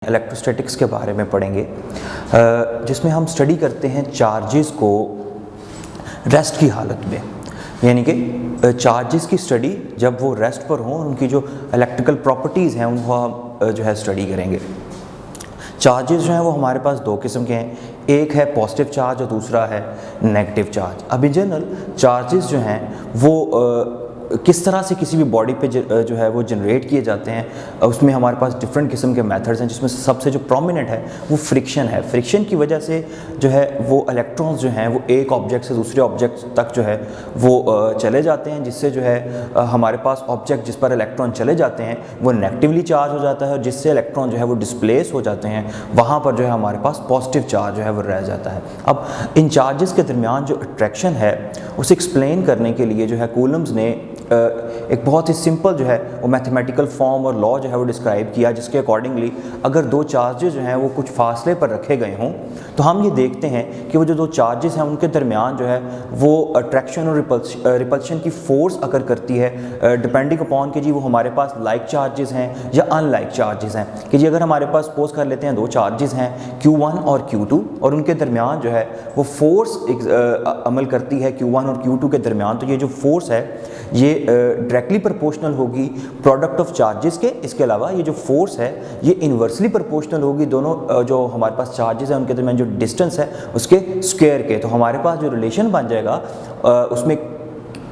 Electrostatics के बारे में पढ़ेंगे जिसमें हम स्टडी करते हैं चार्जेस को रेस्ट की हालत में, यानी कि चार्जेस की स्टडी जब वो रेस्ट पर हों, उनकी जो इलेक्ट्रिकल प्रॉपर्टीज़ हैं उनको हम जो है स्टडी करेंगे। चार्जेस जो हैं वो हमारे पास दो किस्म के हैं, एक है पॉजिटिव चार्ज और दूसरा है नेगेटिव चार्ज। अब इन जनरल चार्जेस जो हैं वो किस तरह से किसी भी बॉडी पे जो है वो जनरेट किए जाते हैं, उसमें हमारे पास डिफरेंट किस्म के मेथड्स हैं, जिसमें सबसे जो प्रोमिनेंट है वो फ्रिक्शन है। फ्रिक्शन की वजह से जो है वो इलेक्ट्रॉन्स जो हैं वो एक ऑब्जेक्ट से दूसरे ऑब्जेक्ट तक जो है वो चले जाते हैं, जिससे जो है हमारे पास ऑब्जेक्ट जिस पर इलेक्ट्रॉन चले जाते हैं वो नेगेटिवली चार्ज हो जाता है, और जिससे इलेक्ट्रॉन जो है वो डिस्प्लेस हो जाते हैं, वहाँ पर जो है हमारे पास पॉजिटिव चार्ज जो है वो रह जाता है। अब इन चार्जेस के दरमियान जो अट्रैक्शन है उसे एक्सप्लेन करने के लिए जो है कूलम्स ने एक बहुत ही सिंपल जो है वो मैथमेटिकल फॉर्म और लॉ जो है वो डिस्क्राइब किया, जिसके अकॉर्डिंगली अगर दो चार्जेस जो हैं वो कुछ फासले पर रखे गए हों तो हम ये देखते हैं कि वो जो दो चार्जेस हैं उनके दरमियान जो है वो अट्रैक्शन और रिपल्शन की फोर्स अकर करती है, डिपेंडिंग अपॉन कि जी वो हमारे पास लाइक चार्जेस हैं या अनलाइक चार्जेस हैं। कि जी अगर हमारे पास सपोज कर लेते हैं दो चार्जेस हैं Q1 और Q2 और उनके दरमियान जो है वो फोर्स अमल करती है Q1 और Q2 के दरमियान, तो ये जो फोर्स है ये डायरेक्टली प्रोपोर्शनल होगी प्रोडक्ट ऑफ चार्जेस के। इसके अलावा ये जो फोर्स है ये इन्वर्सली प्रोपोर्शनल होगी दोनों जो हमारे पास चार्जेस हैं उनके दरमियान जो डिस्टेंस है उसके स्क्वायर के। तो हमारे पास जो रिलेशन बन जाएगा उसमें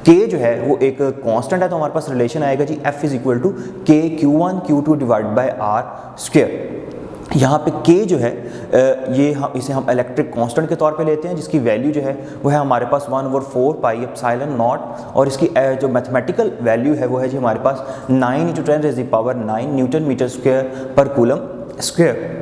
K जो है वो एक कांस्टेंट है, तो हमारे पास रिलेशन आएगा जी F is equal to K Q1 Q2 divide by R square. यहाँ पे K जो है ये इसे हम इलेक्ट्रिक कांस्टेंट के तौर पे लेते हैं, जिसकी वैल्यू जो है वो है हमारे पास 1/4 पाई एप्सिलॉन नॉट, और इसकी जो मैथमेटिकल वैल्यू है वो है जी हमारे पास 9 × 10⁹ न्यूटन मीटर स्क्वायर पर कूलम स्क्वायर।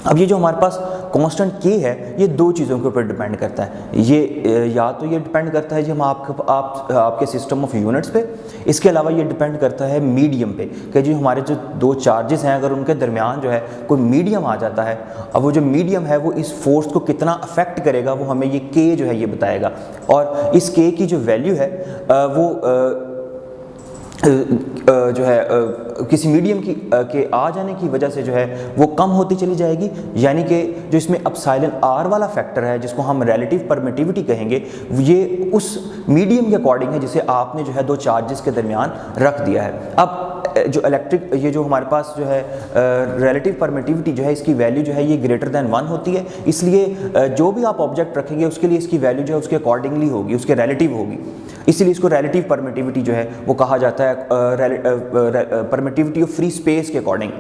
अब ये जो हमारे पास कांस्टेंट K है ये दो चीज़ों के ऊपर डिपेंड करता है। ये या तो ये डिपेंड करता है जी हम आपके सिस्टम ऑफ यूनिट्स पे, इसके अलावा ये डिपेंड करता है मीडियम पे कि जी हमारे जो दो चार्जेस हैं अगर उनके दरमियान जो है कोई मीडियम आ जाता है, अब वो जो मीडियम है वो इस फोर्स को कितना अफेक्ट करेगा वो हमें ये K जो है ये बताएगा। और इस K की जो वैल्यू है वो जो है किसी मीडियम की के आ जाने की वजह से जो है वो कम होती चली जाएगी, यानी कि जो इसमें एप्सिलॉन R वाला फैक्टर है जिसको हम रिलेटिव परमिटिविटी कहेंगे, ये उस मीडियम के अकॉर्डिंग है जिसे आपने जो है दो चार्जेस के दरमियान रख दिया है। अब जो इलेक्ट्रिक ये जो हमारे पास जो है रिलेटिव परमिटिविटी जो है इसकी वैल्यू जो है ये ग्रेटर दैन 1 होती है, इसलिए जो भी आप ऑब्जेक्ट रखेंगे उसके लिए इसकी वैल्यू जो है उसके अकॉर्डिंगली होगी, उसके रिलेटिव होगी, इसीलिए इसको रिलेटिव परमिटिविटी जो है वो कहा जाता है परमिटिविटी ऑफ फ्री स्पेस के अकॉर्डिंग।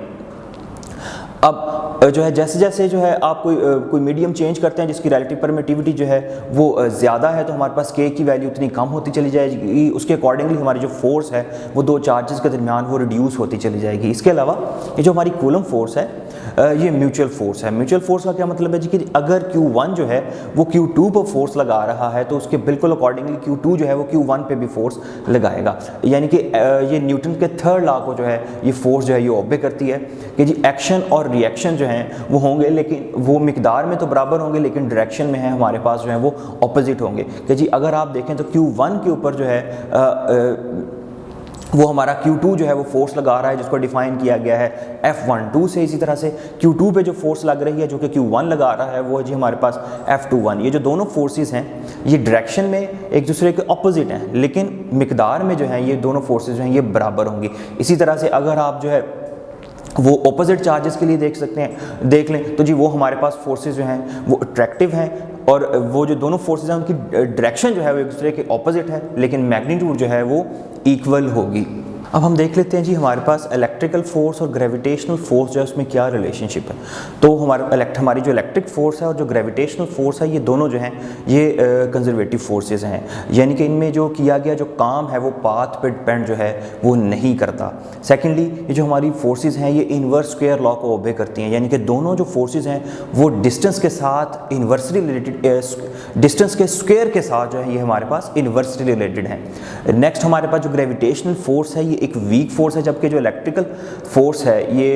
अब जो है जैसे जैसे जो है आप कोई मीडियम चेंज करते हैं जिसकी रिलेटिव परमिटिविटी जो है वो ज़्यादा है, तो हमारे पास K की वैल्यू उतनी कम होती चली जाएगी, उसके अकॉर्डिंगली हमारी जो फोर्स है वो दो चार्जेस के दरमियान वो रिड्यूस होती चली जाएगी। इसके अलावा ये जो हमारी कूलम फोर्स है ये म्यूचुअल फोर्स है। म्यूचुअल फोर्स का क्या मतलब है जी कि अगर Q1 जो है वो Q2 पर फोर्स लगा रहा है तो उसके बिल्कुल अकॉर्डिंगली Q2 जो है वो Q1 पे भी फोर्स लगाएगा, यानी कि ये न्यूटन के थर्ड लॉ को जो है ये फोर्स जो है ये ओबे करती है कि जी एक्शन और रिएक्शन जो हैं वो होंगे, लेकिन वो मिकदार में तो बराबर होंगे लेकिन डायरेक्शन में है हमारे पास जो है वो ऑपोजिट होंगे। कि जी अगर आप देखें तो Q1 के ऊपर जो है वो हमारा Q2 जो है वो फोर्स लगा रहा है जिसको डिफाइन किया गया है F12 से, इसी तरह से Q2 पे जो फोर्स लग रही है जो कि Q1 लगा रहा है वो है जी हमारे पास F21। ये जो दोनों फोर्सेस हैं ये डायरेक्शन में एक दूसरे के ऑपोजिट हैं, लेकिन मिकदार में जो है ये दोनों फोर्सेस जो हैं ये बराबर होंगी। इसी तरह से अगर आप जो है वो ऑपोजिट चार्जेस के लिए देख लें तो जी वो हमारे पास फोर्सेस जो हैं वो अट्रैक्टिव हैं, और वो जो दोनों फोर्सेस हैं उनकी डायरेक्शन जो है वो एक दूसरे के ऑपोजिट है, लेकिन मैग्नीट्यूड जो है वो इक्वल होगी। अब हम देख लेते हैं जी हमारे पास इलेक्ट्रिकल फोर्स और ग्रेविटेशनल फोर्स जो है उसमें क्या रिलेशनशिप है। तो हमारी जो इलेक्ट्रिक फोर्स है और जो ग्रेविटेशनल फोर्स है ये दोनों जो हैं ये कंजर्वेटिव फोर्सेस हैं, यानी कि इनमें जो किया गया जो काम है वो पाथ पे डिपेंड जो है वो नहीं करता। सेकेंडली ये जो हमारी फोर्सेस हैं ये इन्वर्स स्क्वायर लॉ को ओबे करती हैं, यानी कि दोनों जो फोर्सेस हैं वो डिस्टेंस के साथ इन्वर्सली रिलेटेड, डिस्टेंस के स्क्वायर के साथ जो है ये हमारे पास इन्वर्सली रिलेटेड हैं। नेक्स्ट हमारे पास जो ग्रेविटेशनल फोर्स है ये ये एक वीक फोर्स है, जबकि जो इलेक्ट्रिकल फोर्स है ये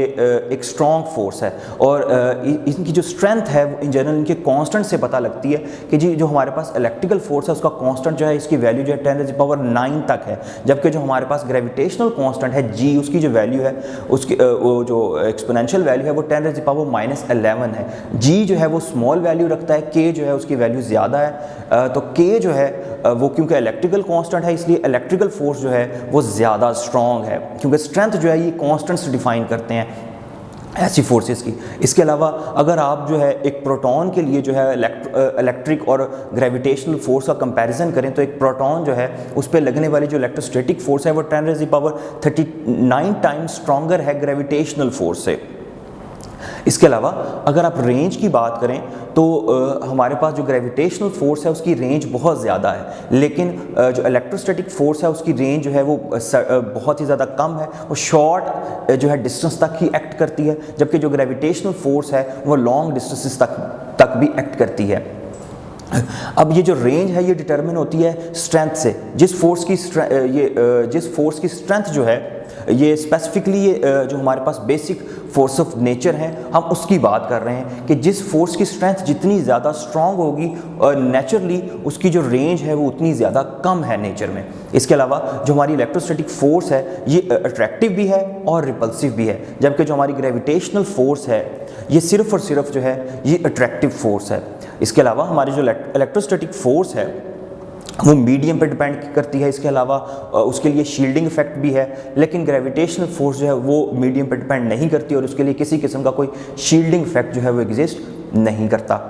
एक स्ट्रॉन्ग फोर्स है। और इनकी जो स्ट्रेंथ है वो इन जनरल इनके कांस्टेंट से पता लगती है कि जी जो हमारे पास इलेक्ट्रिकल फोर्स है उसका कांस्टेंट जो है इसकी वैल्यू जो है 10⁻⁹ तक है, जबकि जो हमारे पास ग्रेविटेशनल कांस्टेंट है जी उसकी जो वैल्यू है उसकी वो जो एक्सपोनेंशियल वैल्यू है वो 10⁻⁻11 है। जी जो है वो स्मॉल वैल्यू रखता है, के जो है उसकी वैल्यू ज़्यादा है, तो के जो है वो क्योंकि इलेक्ट्रिकल कांस्टेंट है इसलिए इलेक्ट्रिकल फोर्स जो है वो ज़्यादा स्ट्रॉन्ग है, क्योंकि स्ट्रेंथ जो है ये कांस्टेंट्स डिफाइन करते हैं ऐसी फोर्सेस की। इसके अलावा अगर आप जो है एक प्रोटॉन के लिए जो है इलेक्ट्रिक और ग्रेविटेशनल फोर्स का कंपैरिजन करें तो एक प्रोटॉन जो है उस पर लगने वाली जो इलेक्ट्रोस्टैटिक फोर्स है वो 10⁻39 टाइम्स स्ट्रॉन्गर है ग्रेविटेशनल फोर्स से। इसके अलावा अगर आप रेंज की बात करें तो हमारे पास जो ग्रेविटेशनल फोर्स है उसकी रेंज बहुत ज़्यादा है, लेकिन जो इलेक्ट्रोस्टैटिक फोर्स है उसकी रेंज जो है वो बहुत ही ज़्यादा कम है, वो शॉर्ट जो है डिस्टेंस तक ही एक्ट करती है, जबकि जो ग्रेविटेशनल फोर्स है वो लॉन्ग डिस्टेंसेस तक भी एक्ट करती है। अब ये जो रेंज है ये डिटरमिन होती है स्ट्रेंथ से। जिस फोर्स की स्ट्रेंथ जो है ये स्पेसिफिकली ये जो हमारे पास बेसिक फोर्स ऑफ नेचर हैं हम उसकी बात कर रहे हैं कि जिस फोर्स की स्ट्रेंथ जितनी ज़्यादा स्ट्रॉन्ग होगी और नेचुरली उसकी जो रेंज है वो उतनी ज़्यादा कम है नेचर में। इसके अलावा जो हमारी इलेक्ट्रोस्टैटिक फोर्स है ये अट्रैक्टिव भी है और रिपल्सिव भी है, जबकि जो हमारी ग्रेविटेशनल फोर्स है ये सिर्फ और सिर्फ जो है ये अट्रैक्टिव फोर्स है। इसके अलावा हमारी जो इलेक्ट्रोस्टैटिक फोर्स है वो मीडियम पे डिपेंड करती है, इसके अलावा उसके लिए शील्डिंग इफेक्ट भी है, लेकिन ग्रेविटेशनल फोर्स जो है वो मीडियम पे डिपेंड नहीं करती और उसके लिए किसी किस्म का कोई शील्डिंग इफेक्ट जो है वो एग्जिस्ट नहीं करता।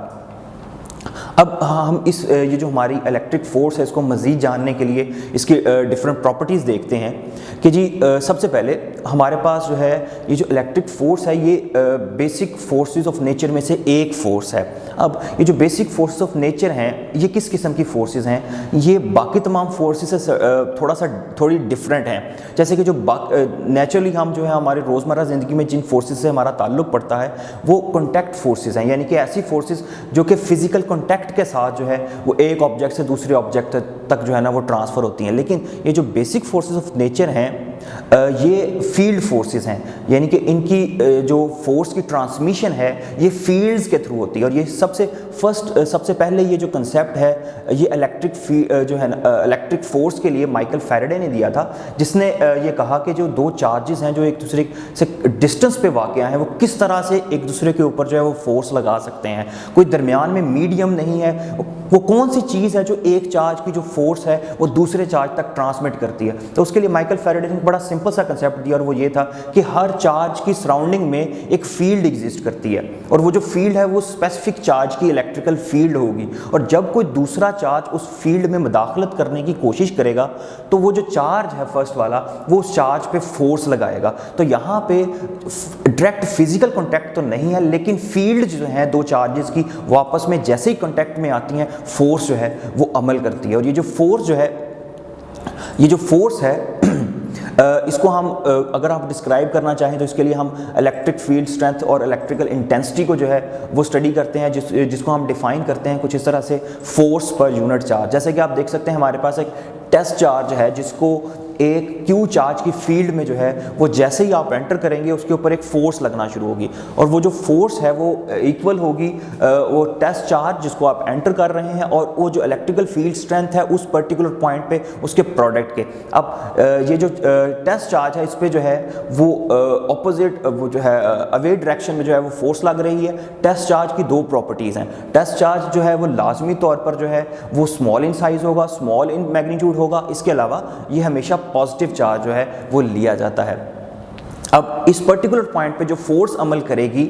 अब हम ये जो हमारी इलेक्ट्रिक फोर्स है इसको मज़ीद जानने के लिए इसकी डिफरेंट प्रॉपर्टीज़ देखते हैं कि जी सबसे पहले हमारे पास जो है ये जो इलेक्ट्रिक फोर्स है ये बेसिक फोर्सेस ऑफ नेचर में से एक फोर्स है। अब ये जो बेसिक फोर्सेस ऑफ नेचर हैं ये किस किस्म की फोर्सेस हैं, ये बाकी तमाम फोर्सेस से थोड़ी डिफरेंट हैं। जैसे कि जो नेचुरली हम जो है हमारे रोज़मर्रा ज़िंदगी में जिन फोर्सेस से हमारा ताल्लुक़ पड़ता है वो कॉन्टैक्ट फोर्सेस हैं, यानी कि ऐसी फोर्सेस जो कि फ़िज़िकल कॉन्टैक्ट के साथ जो है वो एक ऑब्जेक्ट से दूसरे ऑब्जेक्ट तक जो है ना वो ट्रांसफ़र होती हैं। लेकिन ये जो बेसिक फोर्सेस ऑफ नेचर हैं ये फील्ड फोर्सेस हैं, यानी कि इनकी जो फोर्स की ट्रांसमिशन है ये फील्ड्स के थ्रू होती है। और ये सबसे पहले ये जो कंसेप्ट है ये इलेक्ट्रिक फोर्स के लिए माइकल फैराडे ने दिया था, जिसने ये कहा कि जो दो चार्जेस हैं जो एक दूसरे से डिस्टेंस पे वाक़या हैं वो किस तरह से एक दूसरे के ऊपर जो है वो फोर्स लगा सकते हैं। कोई दरमियान में मीडियम नहीं है, वो कौन सी चीज़ है जो एक चार्ज की जो फोर्स है वो दूसरे चार्ज तक ट्रांसमिट करती है। तो उसके लिए माइकल फैराडे ने बड़ा सिंपल सा कंसेप्ट दिया और वो ये था कि हर चार्ज की सराउंडिंग में एक फील्ड एग्जिस्ट करती है और वो जो फील्ड है वो स्पेसिफिक चार्ज की इलेक्ट्रिकल फील्ड होगी, और जब कोई दूसरा चार्ज उस फील्ड में मुदाखलत करने की कोशिश करेगा तो वो जो चार्ज है फर्स्ट वाला वो उस चार्ज पे फोर्स लगाएगा। तो यहाँ पे डायरेक्ट फिजिकल कॉन्टैक्ट तो नहीं है, लेकिन फील्ड जो है दो चार्जेस की वो आपस में जैसे ही कॉन्टैक्ट में आती हैं फोर्स जो है वो अमल करती है। और ये जो फोर्स है इसको हम अगर आप डिस्क्राइब करना चाहें तो इसके लिए हम इलेक्ट्रिक फील्ड स्ट्रेंथ और इलेक्ट्रिकल इंटेंसिटी को जो है वो स्टडी करते हैं, जिसको हम डिफाइन करते हैं कुछ इस तरह से फोर्स पर यूनिट चार्ज। जैसे कि आप देख सकते हैं हमारे पास एक टेस्ट चार्ज है जिसको एक क्यू चार्ज की फील्ड में जो है वो जैसे ही आप एंटर करेंगे उसके ऊपर एक फोर्स लगना शुरू होगी, और वो जो फोर्स है वो इक्वल होगी वो टेस्ट चार्ज जिसको आप एंटर कर रहे हैं और वो जो इलेक्ट्रिकल फील्ड स्ट्रेंथ है उस पर्टिकुलर पॉइंट पे उसके प्रोडक्ट के। अब ये जो टेस्ट चार्ज है इस पर जो है वो ऑपोजिट वो जो है अवे डायरेक्शन में जो है वो फोर्स लग रही है। टेस्ट चार्ज की दो प्रॉपर्टीज़ हैं। टेस्ट चार्ज जो है वो लाजमी तौर पर जो है वो स्मॉल इन साइज़ होगा, स्मॉल इन मैग्नीट्यूड होगा। इसके अलावा ये हमेशा पॉजिटिव चार्ज जो है वो लिया जाता है। अब इस पर्टिकुलर पॉइंट पे जो फोर्स अमल करेगी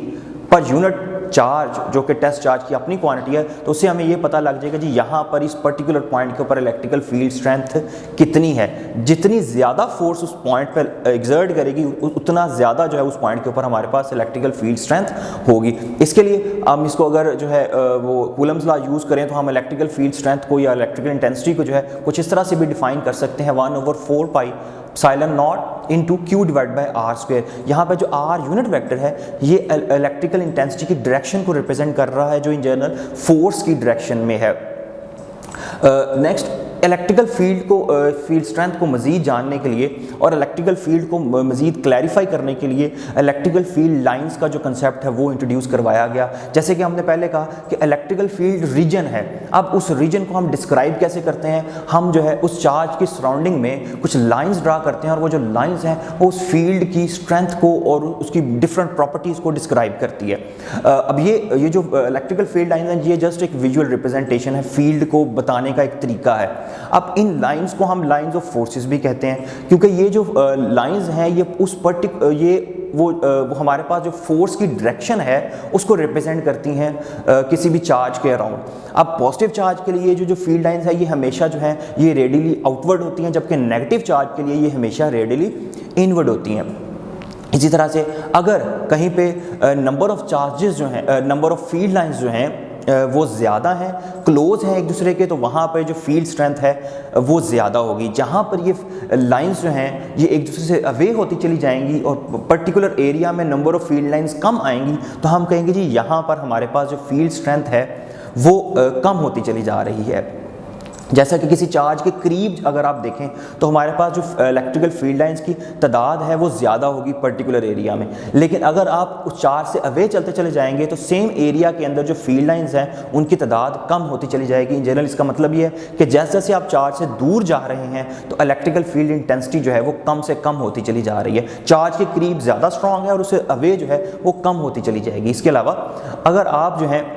पर यूनिट चार्ज जो कि टेस्ट चार्ज की अपनी क्वांटिटी है, तो उससे हमें ये पता लग जाएगा जी यहाँ पर इस पर्टिकुलर पॉइंट के ऊपर इलेक्ट्रिकल फील्ड स्ट्रेंथ कितनी है। जितनी ज़्यादा फोर्स उस पॉइंट पर एग्जर्ट करेगी उतना ज़्यादा जो है उस पॉइंट के ऊपर हमारे पास इलेक्ट्रिकल फील्ड स्ट्रेंथ होगी। इसके लिए हम इसको अगर जो है वो कूलम्स लॉ यूज़ करें तो हम इलेक्ट्रिकल फील्ड स्ट्रेंथ को या इलेक्ट्रिकल इंटेंसिटी को जो है कुछ इस तरह से भी डिफाइन कर सकते हैं 1/4 pi epsilon naught into q divide by r square. यहाँ पर जो आर यूनिट वेक्टर है ये इलेक्ट्रिकल इंटेंसिटी की डायरेक्शन को रिप्रेजेंट कर रहा है जो इन जनरल फोर्स की डायरेक्शन में है। नेक्स्ट इलेक्ट्रिकल फील्ड स्ट्रेंथ को मज़ीद जानने के लिए और इलेक्ट्रिकल फील्ड को मज़ीद क्लैरिफाई करने के लिए इलेक्ट्रिकल फील्ड लाइंस का जो कंसेप्ट है वो इंट्रोड्यूस करवाया गया। जैसे कि हमने पहले कहा कि इलेक्ट्रिकल फील्ड रीजन है, अब उस रीजन को हम डिस्क्राइब कैसे करते हैं, हम जो है उस चार्ज की सराउंडिंग में कुछ लाइंस ड्रा करते हैं और वो जो लाइंस हैं वो उस फील्ड की स्ट्रेंथ को और उसकी डिफरेंट प्रॉपर्टीज़ को डिस्क्राइब करती है। अब ये जो इलेक्ट्रिकल फील्ड लाइंस हैं ये जस्ट एक विजुअल रिप्रेजेंटेशन है, फील्ड को बताने का एक तरीका है। अब इन लाइंस को हम लाइंस ऑफ फोर्सेस भी कहते हैं, क्योंकि ये जो लाइंस हैं ये उस वो हमारे पास जो फोर्स की डायरेक्शन है उसको रिप्रेजेंट करती हैं किसी भी चार्ज के अराउंड। अब पॉजिटिव चार्ज के लिए जो फील्ड लाइंस है ये हमेशा जो है ये रेडियली आउटवर्ड होती हैं, जबकि नेगेटिव चार्ज के लिए ये हमेशा रेडियली इनवर्ड होती हैं। इसी तरह से अगर कहीं पे नंबर ऑफ चार्जेस जो हैं, नंबर ऑफ फील्ड लाइंस जो हैं वो ज़्यादा हैं, क्लोज हैं एक दूसरे के, तो वहाँ पर जो फील्ड स्ट्रेंथ है वो ज़्यादा होगी। जहाँ पर ये लाइंस जो हैं ये एक दूसरे से अवे होती चली जाएंगी और पर्टिकुलर एरिया में नंबर ऑफ फील्ड लाइंस कम आएंगी, तो हम कहेंगे जी यहाँ पर हमारे पास जो फील्ड स्ट्रेंथ है वो कम होती चली जा रही है। जैसा कि किसी चार्ज के करीब अगर आप देखें तो हमारे पास जो इलेक्ट्रिकल फील्ड लाइंस की तादाद है वो ज़्यादा होगी पर्टिकुलर एरिया में, लेकिन अगर आप उस चार्ज से अवे चलते चले जाएंगे तो सेम एरिया के अंदर जो फील्ड लाइंस हैं उनकी तादाद कम होती चली जाएगी। इन जनरल इसका मतलब ये है कि जैसे जैसे आप चार्ज से दूर जा रहे हैं तो इलेक्ट्रिकल फील्ड इंटेंसिटी जो है वो कम से कम होती चली जा रही है। चार्ज के करीब ज़्यादा स्ट्रॉन्ग है और उससे अवे जो है वो कम होती चली जाएगी। इसके अलावा अगर आप जो है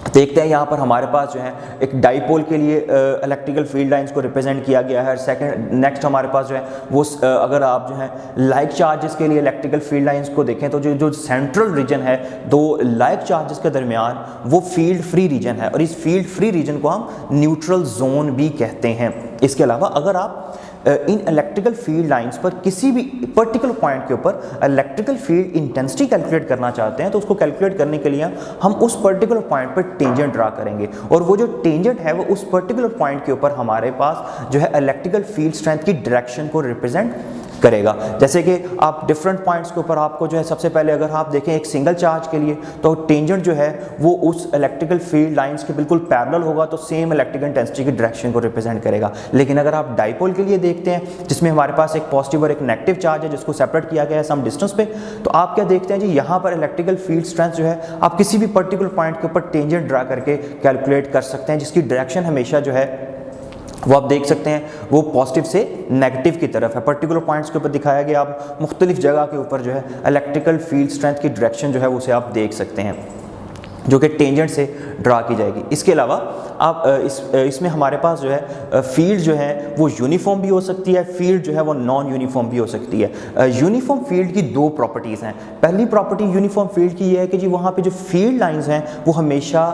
देखते हैं यहाँ पर हमारे पास जो है एक डाइपोल के लिए इलेक्ट्रिकल फील्ड लाइंस को रिप्रेजेंट किया गया है। नेक्स्ट हमारे पास जो है वो अगर आप जो है लाइक चार्जेस के लिए इलेक्ट्रिकल फील्ड लाइंस को देखें तो जो सेंट्रल रीजन है दो लाइक चार्जेस के दरमियान वो फील्ड फ्री रीजन है और इस फील्ड फ्री रीजन को हम न्यूट्रल जोन भी कहते हैं। इसके अलावा अगर आप इन इलेक्ट्रिकल फील्ड लाइंस पर किसी भी पर्टिकुलर पॉइंट के ऊपर इलेक्ट्रिकल फील्ड इंटेंसिटी कैलकुलेट करना चाहते हैं तो उसको कैलकुलेट करने के लिए हम उस पर्टिकुलर पॉइंट पर टेंजेंट ड्रा करेंगे और वो जो टेंजेंट है वो उस पर्टिकुलर पॉइंट के ऊपर हमारे पास जो है इलेक्ट्रिकल फील्ड स्ट्रेंथ की डायरेक्शन को रिप्रेजेंट करेगा। जैसे कि आप डिफरेंट पॉइंट्स के ऊपर आपको जो है सबसे पहले अगर आप देखें एक सिंगल चार्ज के लिए तो टेंजेंट जो है वो उस इलेक्ट्रिकल फील्ड लाइंस के बिल्कुल पैरेलल होगा, तो सेम इलेक्ट्रिकल इंटेंसिटी की डायरेक्शन को रिप्रेजेंट करेगा। लेकिन अगर आप डाइपोल के लिए देखते हैं जिसमें हमारे पास एक पॉजिटिव और एक नेगेटिव चार्ज है जिसको सेपरेट किया गया है सम डिस्टेंस पे, तो आप क्या देखते हैं जी यहाँ पर इलेक्ट्रिकल फील्ड स्ट्रेंथ जो है आप किसी भी पर्टिकुलर पॉइंट के ऊपर टेंजेंट ड्रा करके कैलकुलेट कर सकते हैं जिसकी डायरेक्शन हमेशा जो है वो आप देख सकते हैं वो पॉजिटिव से नेगेटिव की तरफ है। पर्टिकुलर पॉइंट्स के ऊपर दिखाया गया, आप मुख्तलिफ जगह के ऊपर जो है इलेक्ट्रिकल फील्ड स्ट्रेंथ की डायरेक्शन जो है उसे आप देख सकते हैं जो कि टेंजेंट से ड्रा की जाएगी। इसके अलावा आप इसमें हमारे पास जो है फील्ड जो है वो यूनिफॉर्म भी हो सकती है, फील्ड जो है वो नॉन यूनिफॉर्म भी हो सकती है। यूनिफॉर्म फील्ड की दो प्रॉपर्टीज़ हैं। पहली प्रॉपर्टी यूनिफॉर्म फील्ड की ये है कि जी वहाँ पे जो फील्ड लाइंस हैं वो हमेशा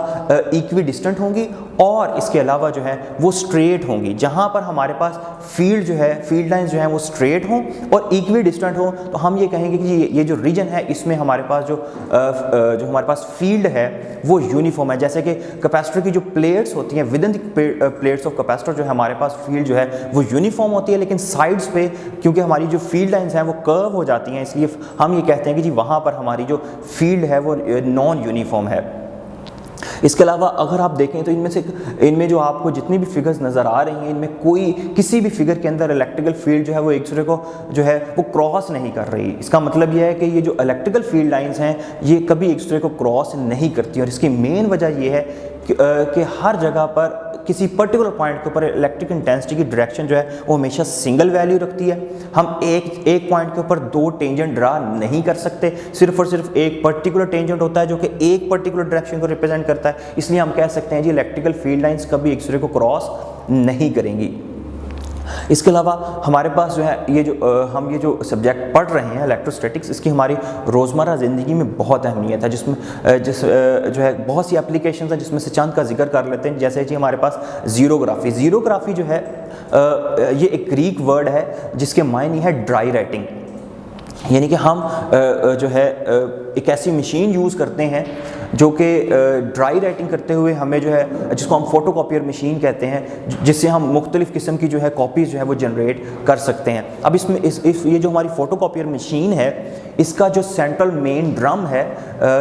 इक्वी डिस्टेंट होंगी और इसके अलावा जो है वो स्ट्रेट होंगी। जहाँ पर हमारे पास फील्ड लाइंस जो हैं वो स्ट्रेट हों और इक्वी डिस्टेंट हों तो हम ये कहेंगे कि ये जो रीजन है इसमें हमारे पास जो हमारे पास फील्ड है वो यूनिफॉर्म है। जैसे कि कैपेसिटर की जो प्लेट्स होती हैं with in the plates of capacitor जो है हमारे पास फील्ड जो है वो यूनिफॉर्म होती है, लेकिन साइड्स पे क्योंकि हमारी जो फील्ड लाइंस हैं वो कर्व हो जाती हैं इसलिए हम ये कहते हैं कि जी वहाँ पर हमारी जो फील्ड है वो नॉन यूनिफॉर्म है। इसके अलावा अगर आप देखें तो इनमें जो आपको जितनी भी फिगर्स नज़र आ रही हैं इनमें कोई किसी भी फिगर के अंदर इलेक्ट्रिकल फील्ड जो है वो एक दूसरे को जो है वो क्रॉस नहीं कर रही। इसका मतलब यह है कि ये जो इलेक्ट्रिकल फील्ड लाइंस हैं ये कभी एक दूसरे को क्रॉस नहीं करती और इसकी मेन वजह ये है कि हर जगह पर किसी पर्टिकुलर पॉइंट के ऊपर इलेक्ट्रिक इंटेंसिटी की डायरेक्शन जो है वो हमेशा सिंगल वैल्यू रखती है। हम एक पॉइंट के ऊपर दो टेंजेंट ड्रा नहीं कर सकते, सिर्फ और सिर्फ एक पर्टिकुलर टेंजेंट होता है जो कि एक पर्टिकुलर डायरेक्शन को रिप्रेजेंट करता है। इसलिए हम कह सकते हैं जी इलेक्ट्रिकल फील्ड लाइंस कभी एक दूसरे को क्रॉस नहीं करेंगी। इसके अलावा हमारे पास जो है हम ये जो सब्जेक्ट पढ़ रहे हैं इलेक्ट्रोस्टैटिक्स, इसकी हमारी रोज़मर्रा ज़िंदगी में बहुत अहमियत है जो है बहुत सी एप्लीकेशंस हैं जिसमें से चंद का जिक्र कर लेते हैं। जैसे कि हमारे पास ज़ीरोग्राफी जो है ये एक ग्रीक वर्ड है जिसके मायने है ड्राई राइटिंग, यानी कि हम जो है एक ऐसी मशीन यूज़ करते हैं जो कि ड्राई राइटिंग करते हुए हमें जो है, जिसको हम फोटोकॉपियर मशीन कहते हैं, जिससे हम मुख्तलिफ़ किस्म की जो है कॉपीज़ जो है वो जनरेट कर सकते हैं। अब इसमें ये जो हमारी फोटोकॉपियर मशीन है, इसका जो सेंट्रल मेन ड्रम है,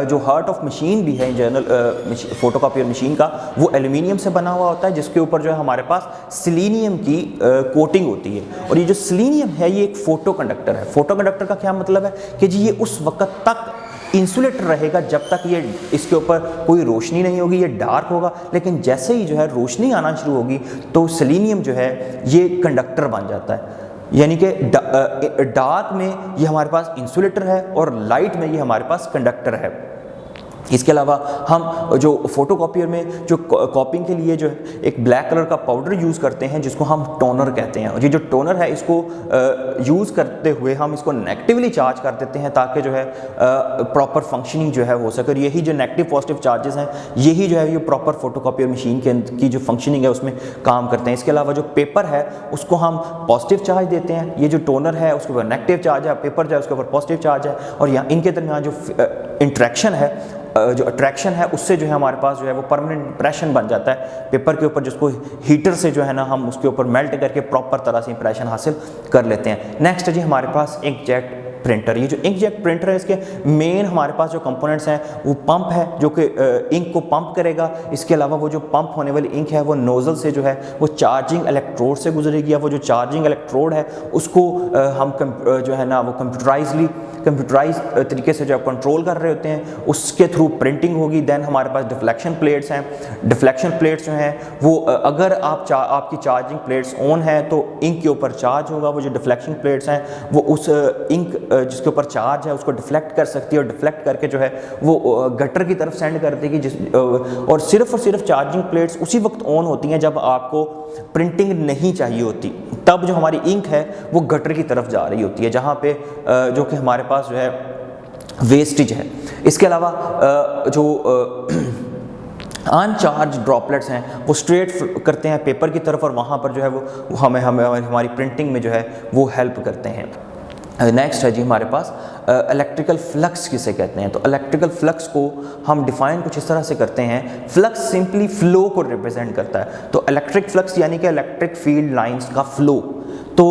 जो हार्ट ऑफ मशीन भी है इन जनरल फोटोकॉपियर मशीन का, वो एल्यूमिनियम से बना हुआ होता है, जिसके ऊपर जो है हमारे पास सिलीनियम की कोटिंग होती है। और ये जो सिलीनियम है ये एक फोटो कंडक्टर है। फोटो कंडक्टर का क्या मतलब है कि जी ये उस वक्त तक इंसुलेटर रहेगा जब तक ये इसके ऊपर कोई रोशनी नहीं होगी, ये डार्क होगा, लेकिन जैसे ही जो है रोशनी आना शुरू होगी तो सेलेनियम जो है ये कंडक्टर बन जाता है। यानी कि डार्क में ये हमारे पास इंसुलेटर है और लाइट में ये हमारे पास कंडक्टर है। इसके अलावा हम जो फोटोकॉपियर में जो कॉपिंग के लिए जो है एक ब्लैक कलर का पाउडर यूज़ करते हैं जिसको हम टोनर कहते हैं। और ये जो टोनर है इसको यूज़ करते हुए हम इसको नेगेटिवली चार्ज कर देते हैं ताकि जो है प्रॉपर फंक्शनिंग जो है हो सके। और यही जो नेगेटिव पॉजिटिव चार्जेस हैं यही जो है ये प्रॉपर फोटोकॉपियर मशीन की जो फंक्शनिंग है उसमें काम करते हैं। इसके अलावा जो पेपर है उसको हम पॉजिटिव चार्ज देते हैं, ये जो टोनर है उसके ऊपर नेगेटिव चार्ज है, पेपर जो है उसके ऊपर पॉजिटिव चार्ज है। और यहाँ इनके दरमियान जो इंट्रैक्शन है, जो अट्रैक्शन है, उससे जो है हमारे पास जो है वो परमानेंट इंप्रेशन बन जाता है पेपर के ऊपर, जिसको हीटर से जो है ना हम उसके ऊपर मेल्ट करके प्रॉपर तरह से इंप्रेशन हासिल कर लेते हैं। नेक्स्ट है जी हमारे पास इंकजेट प्रिंटर। ये जो इंकजेट प्रिंटर है इसके मेन हमारे पास जो कंपोनेंट्स हैं वो पंप है जो कि इंक को पंप करेगा। इसके अलावा वो जो पंप होने वाली इंक है वो नोज़ल से जो है वो चार्जिंग इलेक्ट्रोड से गुजरेगी। वो जो चार्जिंग इलेक्ट्रोड है उसको हम जो है ना वो कंप्यूटराइज तरीके से जो कंट्रोल कर रहे होते हैं, उसके थ्रू प्रिंटिंग होगी। देन हमारे पास डिफ्लेक्शन प्लेट्स हैं। डिफ्लेक्शन प्लेट्स जो हैं वो अगर आपकी चार्जिंग प्लेट्स ऑन है तो इंक के ऊपर चार्ज होगा। वो जो डिफ्लेक्शन प्लेट्स हैं वो उस इंक जिसके ऊपर चार्ज है उसको डिफ्लेक्ट कर सकती है और डिफ्लेक्ट करके जो है वो गटर की तरफ सेंड कर देगी। और सिर्फ चार्जिंग प्लेट्स उसी वक्त ऑन होती हैं जब आपको प्रिंटिंग नहीं चाहिए होती, तब जो हमारी इंक है वो गटर की तरफ जा रही होती है जहाँ पे जो कि हमारे पास जो है वेस्टेज है। इसके अलावा जो अनचार्ज ड्रॉपलेट्स हैं वो स्ट्रेट करते हैं पेपर की तरफ और वहाँ पर जो है वो हमें हमारी प्रिंटिंग में जो है वो हेल्प करते हैं। नेक्स्ट है जी हमारे पास इलेक्ट्रिकल फ्लक्स किसे कहते हैं। तो इलेक्ट्रिकल फ्लक्स को हम डिफाइन कुछ इस तरह से करते हैं, फ्लक्स सिंपली फ्लो को रिप्रेजेंट करता है। तो इलेक्ट्रिक फ्लक्स यानी कि इलेक्ट्रिक फील्ड लाइंस का फ्लो। तो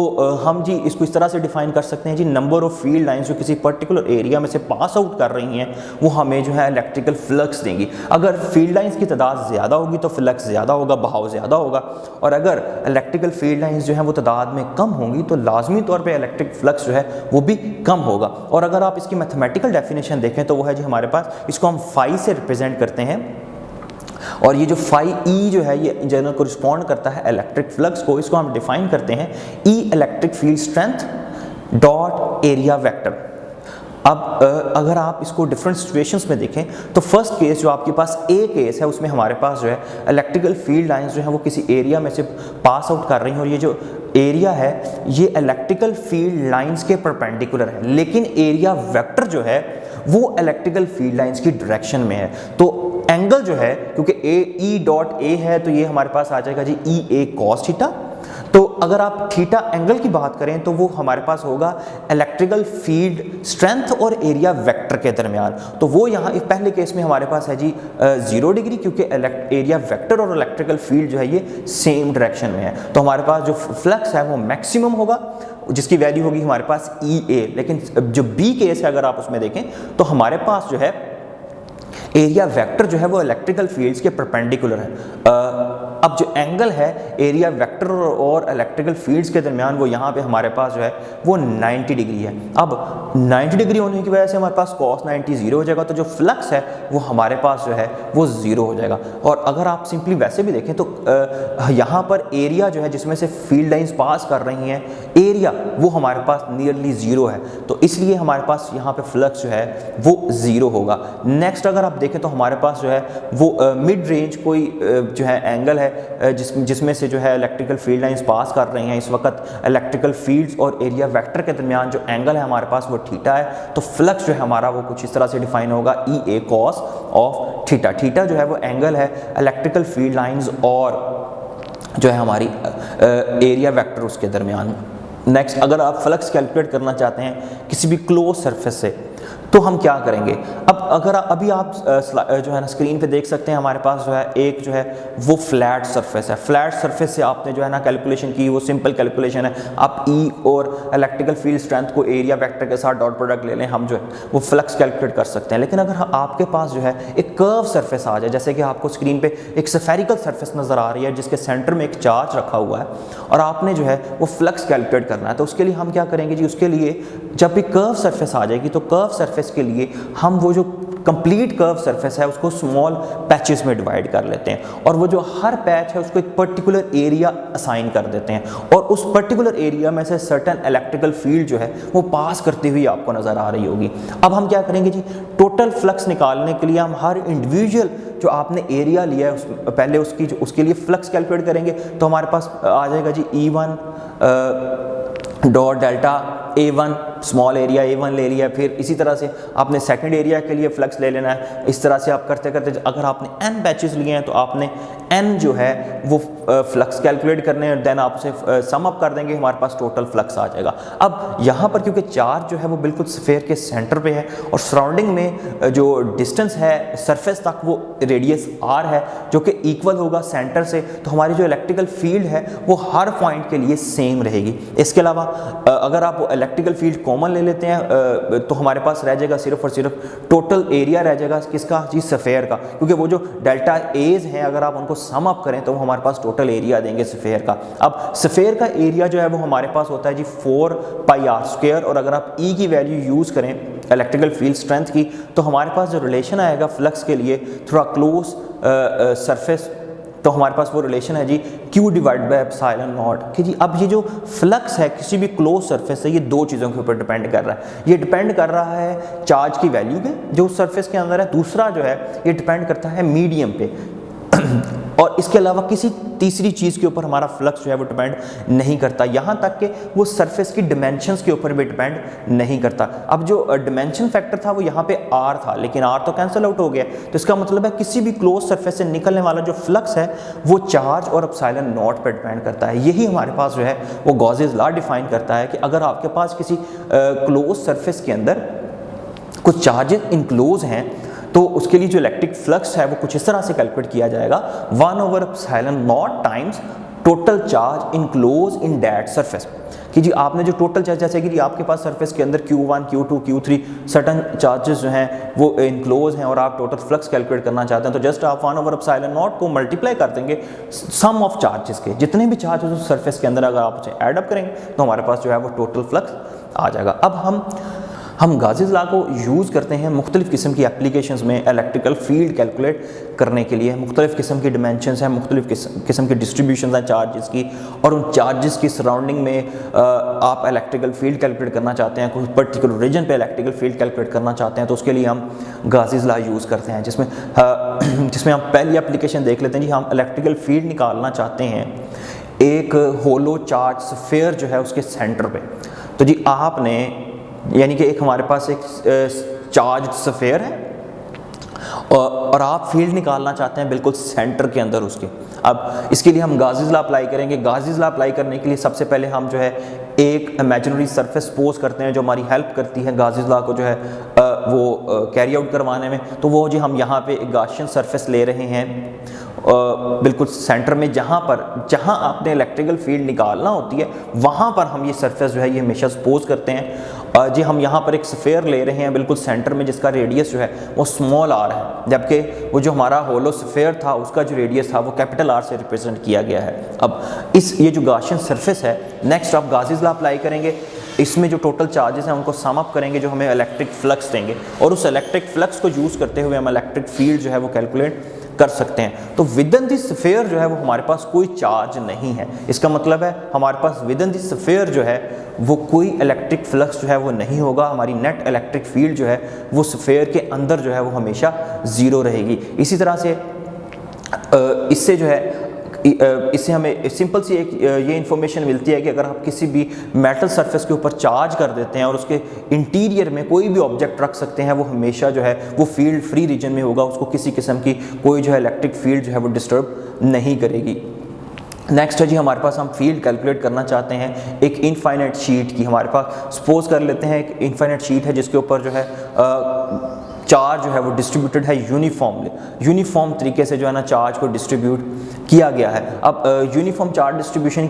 हम जी इसको इस तरह से डिफाइन कर सकते हैं जी, नंबर ऑफ फील्ड लाइंस जो किसी पर्टिकुलर एरिया में से पास आउट कर रही हैं वो हमें जो है इलेक्ट्रिकल फ्लक्स देंगी। अगर फील्ड लाइंस की तादाद ज़्यादा होगी तो फ्लक्स ज़्यादा होगा, बहाव ज़्यादा होगा। और अगर इलेक्ट्रिकल फील्ड लाइंस जो हैं वो तादाद में कम होंगी तो लाजमी तौर पर इलेक्ट्रिक फ्लक्स जो है वो भी कम होगा। और अगर आप इसकी मैथमेटिकल डेफिनेशन देखें तो वो है जी हमारे पास, इसको हम फाई से रिप्रेजेंट करते हैं। और ये जो फाई ई जो है ये इन जनरल कोरिस्पॉन्ड करता है इलेक्ट्रिक फ्लक्स को। इसको हम डिफाइन करते हैं E electric field strength dot area vector. अब अगर आप इसको डिफरेंट सिचुएशंस में देखें तो फर्स्ट केस जो आपके पास ए केस है उसमें हमारे पास जो है इलेक्ट्रिकल फील्ड लाइंस जो है वो किसी एरिया में से पास आउट कर रही हैं और ये जो एरिया है ये इलेक्ट्रिकल फील्ड लाइंस के परपेंडिकुलर है, लेकिन एरिया वेक्टर जो है वो इलेक्ट्रिकल फील्ड लाइंस की डायरेक्शन में है। तो एंगल जो है क्योंकि ए ई डॉट ए है तो ये हमारे पास आ जाएगा जी ई ए कॉस थीटा। तो अगर आप थीटा एंगल की बात करें तो वो हमारे पास होगा इलेक्ट्रिकल फील्ड स्ट्रेंथ और एरिया वेक्टर के दरमियान। तो वो यहाँ पहले केस में हमारे पास है जी 0 डिग्री, क्योंकि एरिया वेक्टर और इलेक्ट्रिकल फील्ड जो है ये सेम डायरेक्शन में है। तो हमारे पास जो फ्लक्स है वो मैक्सिमम होगा जिसकी वैल्यू होगी हमारे पास ई ए। लेकिन जो बी केस है अगर आप उसमें देखें तो हमारे पास जो है एरिया वेक्टर जो है वो इलेक्ट्रिकल फील्ड्स के परपेंडिकुलर है। अब जो एंगल है एरिया वेक्टर और इलेक्ट्रिकल फील्ड्स के दरमियान वो यहाँ पे हमारे पास जो है वो 90 डिग्री है। अब 90 डिग्री होने की वजह से हमारे पास cos 90 0 हो जाएगा, तो जो फ्लक्स है वो हमारे पास जो है वो 0 हो जाएगा। और अगर आप सिंपली वैसे भी देखें तो यहाँ पर एरिया जो है जिसमें से फील्ड लाइंस पास कर रही हैं एरिया वो हमारे पास नियरली 0 है, तो इसलिए हमारे पास यहाँ पे फ्लक्स जो है वो 0 होगा। नेक्स्ट अगर आप देखें तो हमारे पास जो है वो मिड रेंज कोई जो है एंगल है जिसमें से जो है इलेक्ट्रिकल फील्ड लाइंस पास कर रही हैं। इस वक्त इलेक्ट्रिकल फील्ड्स और एरिया वेक्टर के दरमियान जो एंगल है हमारे पास वो थीटा है। तो फ्लक्स जो है हमारा वो कुछ इस तरह से डिफाइन होगा ई ए कॉस ऑफ थीटा। थीटा जो है वो एंगल है इलेक्ट्रिकल फील्ड लाइंस और जो है हमारी एरिया वेक्टर उसके दरमियान। नेक्स्ट अगर आप फ्लक्स कैलकुलेट करना चाहते हैं किसी भी क्लोज सरफेस से तो हम क्या करेंगे, अब अगर अभी आप जो है ना स्क्रीन पे देख सकते हैं, हमारे पास जो है एक जो है वो फ्लैट सरफेस है। फ्लैट सरफेस से आपने जो है ना कैलकुलेशन की, वो सिंपल कैलकुलेशन है, आप ई और इलेक्ट्रिकल फील्ड स्ट्रेंथ को एरिया वेक्टर के साथ डॉट प्रोडक्ट ले लें, हम जो है वो फ्लक्स कैलकुलेट कर सकते हैं। लेकिन अगर आपके पास जो है एक कर्व सरफेस आ जाए, जैसे कि आपको स्क्रीन पे एक स्फेरिकल सरफेस नज़र आ रही है जिसके सेंटर में एक चार्ज रखा हुआ है, और आपने जो है वो फ्लक्स कैलकुलेट करना है, तो उसके लिए हम क्या करेंगे जी, उसके लिए जब भी कर्व सरफेस आ जाएगी तो कर्व सरफेस के लिए हम वो जो कंप्लीट कर्व सरफेस है उसको स्मॉल पैचेस में डिवाइड कर लेते हैं, और वो जो हर पैच है उसको एक पर्टिकुलर एरिया असाइन कर देते हैं, और उस पर्टिकुलर एरिया में से सर्टेन इलेक्ट्रिकल फील्ड जो है वो पास करती हुई आपको नज़र आ रही होगी। अब हम क्या करेंगे जी, टोटल फ्लक्स निकालने के लिए हम हर इंडिविजुअल जो आपने एरिया लिया है पहले उसके लिए फ्लक्स कैलकुलेट करेंगे। तो हमारे पास आ जाएगा जी E1 dot delta A1, small area A1 ले लिया, फिर इसी तरह से आपने सेकंड एरिया के लिए फ्लक्स ले लेना है। इस तरह से आप करते करते अगर आपने n बैचेस लिए हैं तो आपने n जो है वो फ्लक्स कैलकुलेट करने हैं, देन आप उसे सम अप कर देंगे, हमारे पास टोटल फ्लक्स आ जाएगा। अब यहाँ पर क्योंकि चार्ज जो है वो बिल्कुल स्फीयर के सेंटर पे है और सराउंडिंग में जो डिस्टेंस है सरफेस तक वो रेडियस r है जो कि इक्वल होगा सेंटर से, तो हमारी जो इलेक्ट्रिकल फील्ड है वो हर पॉइंट के लिए सेम रहेगी। इसके अलावा अगर आप इलेक्ट्रिकल फील्ड कॉमन ले लेते हैं तो हमारे पास रह जाएगा सिर्फ और सिर्फ टोटल एरिया रह जाएगा किसका जी, स्फीयर का, क्योंकि वो जो डेल्टा एज हैं अगर आप उनको सम अप करें तो वो हमारे पास टोटल एरिया देंगे स्फीयर का। अब स्फीयर का एरिया जो है वो हमारे पास होता है जी 4πr², और अगर आप ई की वैल्यू यूज़ करें इलेक्ट्रिकल फील्ड स्ट्रेंथ की तो हमारे पास जो रिलेशन आएगा फ्लक्स के लिए थोड़ा क्लोज सरफेस, तो हमारे पास वो रिलेशन है जी Q divide by epsilon not कि जी। अब ये जो फ्लक्स है किसी भी क्लोज सरफेस से, ये दो चीज़ों के ऊपर डिपेंड कर रहा है। ये डिपेंड कर रहा है चार्ज की वैल्यू पे जो उस सरफेस के अंदर है, दूसरा जो है ये डिपेंड करता है मीडियम पे और इसके अलावा किसी तीसरी चीज़ के ऊपर हमारा फ्लक्स जो है वो डिपेंड नहीं करता, यहाँ तक कि वो सरफेस की डिमेंशंस के ऊपर भी डिपेंड नहीं करता। अब जो डिमेंशन फैक्टर था वो यहाँ पे r था, लेकिन r तो कैंसिल आउट हो गया, तो इसका मतलब है किसी भी क्लोज सरफेस से निकलने वाला जो फ्लक्स है वो चार्ज और एप्सिलॉन नॉट पर डिपेंड करता है। यही हमारे पास जो है वो गॉसेस लॉ डिफाइन करता है कि अगर आपके पास किसी क्लोज सरफेस के अंदर कुछ चार्जेस इनक्लोज हैं तो उसके लिए जो इलेक्ट्रिक फ्लक्स है वो कुछ इस तरह से कैलकुलेट किया जाएगा 1/एप्सिलॉन naught times total charge enclose in that surface कि जी आपने जो टोटल चार्ज, जैसे कि आपके पास सरफेस के अंदर Q1 Q2 Q3 certain charges जो हैं वो इनक्लोज हैं और आप टोटल फ्लक्स कैलकुलेट करना चाहते हैं तो जस्ट आप 1/एप्सिलॉन नॉट को मल्टीप्लाई कर देंगे सम ऑफ चार्जेस के, जितने भी चार्जेस उस सरफेस के अंदर अगर आप उसे ऐड अप करेंगे तो हमारे पास जो है वो टोटल फ्लक्स आ जाएगा। अब हम गासेस लॉ को यूज़ करते हैं मुख्तलिफ़ किस्म की एप्लीकेशंस में इलेक्ट्रिकल फील्ड कैलकुलेट करने के लिए। मुख्तलिफ़ किस्म की डिमेंशंस हैं, मुख्तलिफ़ किस्म की डिस्ट्रीब्यूशन हैं चार्जेस की, और उन चार्जेस की सराउंडिंग में आप इलेक्ट्रिकल फील्ड कैलकुलेट करना चाहते हैं, कोई पर्टिकुलर रीजन पे इलेक्ट्रिकल फील्ड कैलकुलेट करना चाहते हैं तो उसके लिए हम गासेस लॉ यूज़ करते हैं, जिसमें हम पहली एप्लीकेशन देख लेते हैं जी। हम इलेक्ट्रिकल फील्ड निकालना चाहते हैं एक होलो चार्ज स्फीयर जो है उसके सेंटर पे, तो जी आपने यानी कि एक हमारे पास एक चार्ज स्फीयर है और आप फील्ड निकालना चाहते हैं बिल्कुल सेंटर के अंदर उसके। अब इसके लिए हम गासेस लॉ अप्लाई करेंगे। गासेस लॉ अप्लाई करने के लिए सबसे पहले हम जो है एक इमेजिनरी सरफेस सपोज करते हैं जो हमारी हेल्प करती है गासेस लॉ को जो है वो कैरी आउट करवाने में। तो वो जी हम यहाँ पे एक गाशियन सरफेस ले रहे हैं बिल्कुल सेंटर में, जहाँ आपने इलेक्ट्रिकल फील्ड निकालना होती है वहाँ पर हम ये सरफेस जो है ये हमेशा सपोज करते हैं। जी हम यहाँ पर एक स्फीयर ले रहे हैं बिल्कुल सेंटर में जिसका रेडियस जो है वो स्मॉल r है, जबकि वो जो हमारा होलो स्फीयर था उसका जो रेडियस था वो कैपिटल R से रिप्रेजेंट किया गया है। अब ये जो गाशियन सरफेस है, नेक्स्ट आप गासेस लॉ अप्लाई करेंगे, इसमें जो टोटल चार्जेस हैं उनको सम अप करेंगे जो हमें इलेक्ट्रिक फ्लक्स देंगे, और उस इलेक्ट्रिक फ्लक्स को यूज़ करते हुए हम इलेक्ट्रिक फील्ड जो है वो कैलकुलेट कर सकते हैं। तो विदिन दिस स्फीयर जो है वो हमारे पास कोई चार्ज नहीं है, इसका मतलब है हमारे पास विदिन दिस स्फीयर जो है वो कोई इलेक्ट्रिक फ्लक्स जो है वो नहीं होगा। हमारी नेट इलेक्ट्रिक फील्ड जो है वो स्फीयर के अंदर जो है वो हमेशा ज़ीरो रहेगी। इसी तरह से इससे हमें सिंपल सी एक ये इन्फॉर्मेशन मिलती है कि अगर आप किसी भी मेटल सरफेस के ऊपर चार्ज कर देते हैं और उसके इंटीरियर में कोई भी ऑब्जेक्ट रख सकते हैं, वो हमेशा जो है वो फील्ड फ्री रीजन में होगा, उसको किसी किस्म की कोई जो है इलेक्ट्रिक फील्ड जो है वो डिस्टर्ब नहीं करेगी। नेक्स्ट है जी हमारे पास हम फील्ड कैलकुलेट करना चाहते हैं एक इनफाइनाइट शीट की। हमारे पास सपोज कर लेते हैं एक इनफाइनाइट शीट है जिसके ऊपर जो है चार्ज जो है वो डिस्ट्रीब्यूटेड है यूनिफॉर्म तरीके से जो है ना चार्ज को डिस्ट्रीब्यूट किया गया है। अब यूनिफॉर्म चार्ज डिस्ट्रीब्यूशन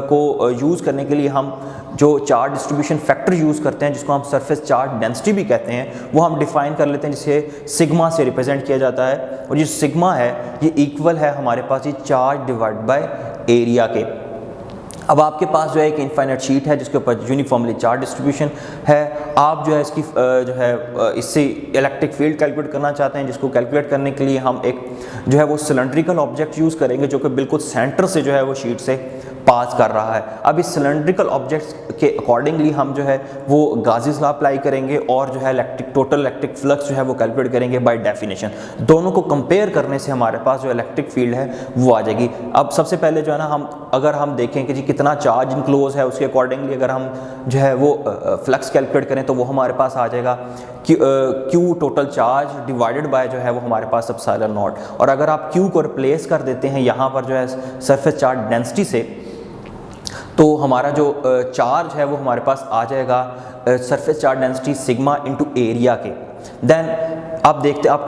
को यूज़ करने के लिए हम जो चार्ज डिस्ट्रीब्यूशन फैक्टर यूज़ करते हैं जिसको हम सरफेस चार्ज डेंसिटी भी कहते हैं वो हम डिफाइन कर लेते हैं जिसे सिग्मा से रिप्रेजेंट किया जाता है। और ये सिग्मा है ये इक्वल है हमारे पास ये चार्ज डिवाइड बाय एरिया के। अब आपके पास जो है एक इनफाइनाइट शीट है जिसके ऊपर यूनिफॉर्मली चार्ज डिस्ट्रीब्यूशन है। आप जो है इसकी जो है इससे इलेक्ट्रिक फील्ड कैलकुलेट करना चाहते हैं जिसको कैलकुलेट करने के लिए हम एक जो है वो सिलेंड्रिकल ऑब्जेक्ट यूज़ करेंगे जो कि बिल्कुल सेंटर से जो है वो शीट से पास कर रहा है। अब इस सिलेंड्रिकल ऑब्जेक्ट के अकॉर्डिंगली हम जो है वो गाज़ीज़ लॉ अप्लाई करेंगे और जो है टोटल इलेक्ट्रिक फ्लक्स जो है वो कैलकुलेट करेंगे बाय डेफिनेशन। दोनों को कंपेयर करने से हमारे पास जो इलेक्ट्रिक फील्ड है वो आ जाएगी। अब सबसे पहले जो है ना अगर हम देखें कि जी कितना चार्ज इनक्लोज है उसके अकॉर्डिंगली अगर हम जो है वो फ्लक्स कैलकुलेट करें तो वो हमारे पास आ जाएगा Q total charge divided by जो है वो हमारे पास एप्सिलॉन नॉट। और अगर आप Q को रिप्लेस कर देते हैं यहाँ पर जो है सरफेस चार्ज डेंसिटी से तो हमारा जो चार्ज है वो हमारे पास आ जाएगा surface charge density sigma into area के। देन आप देखते आप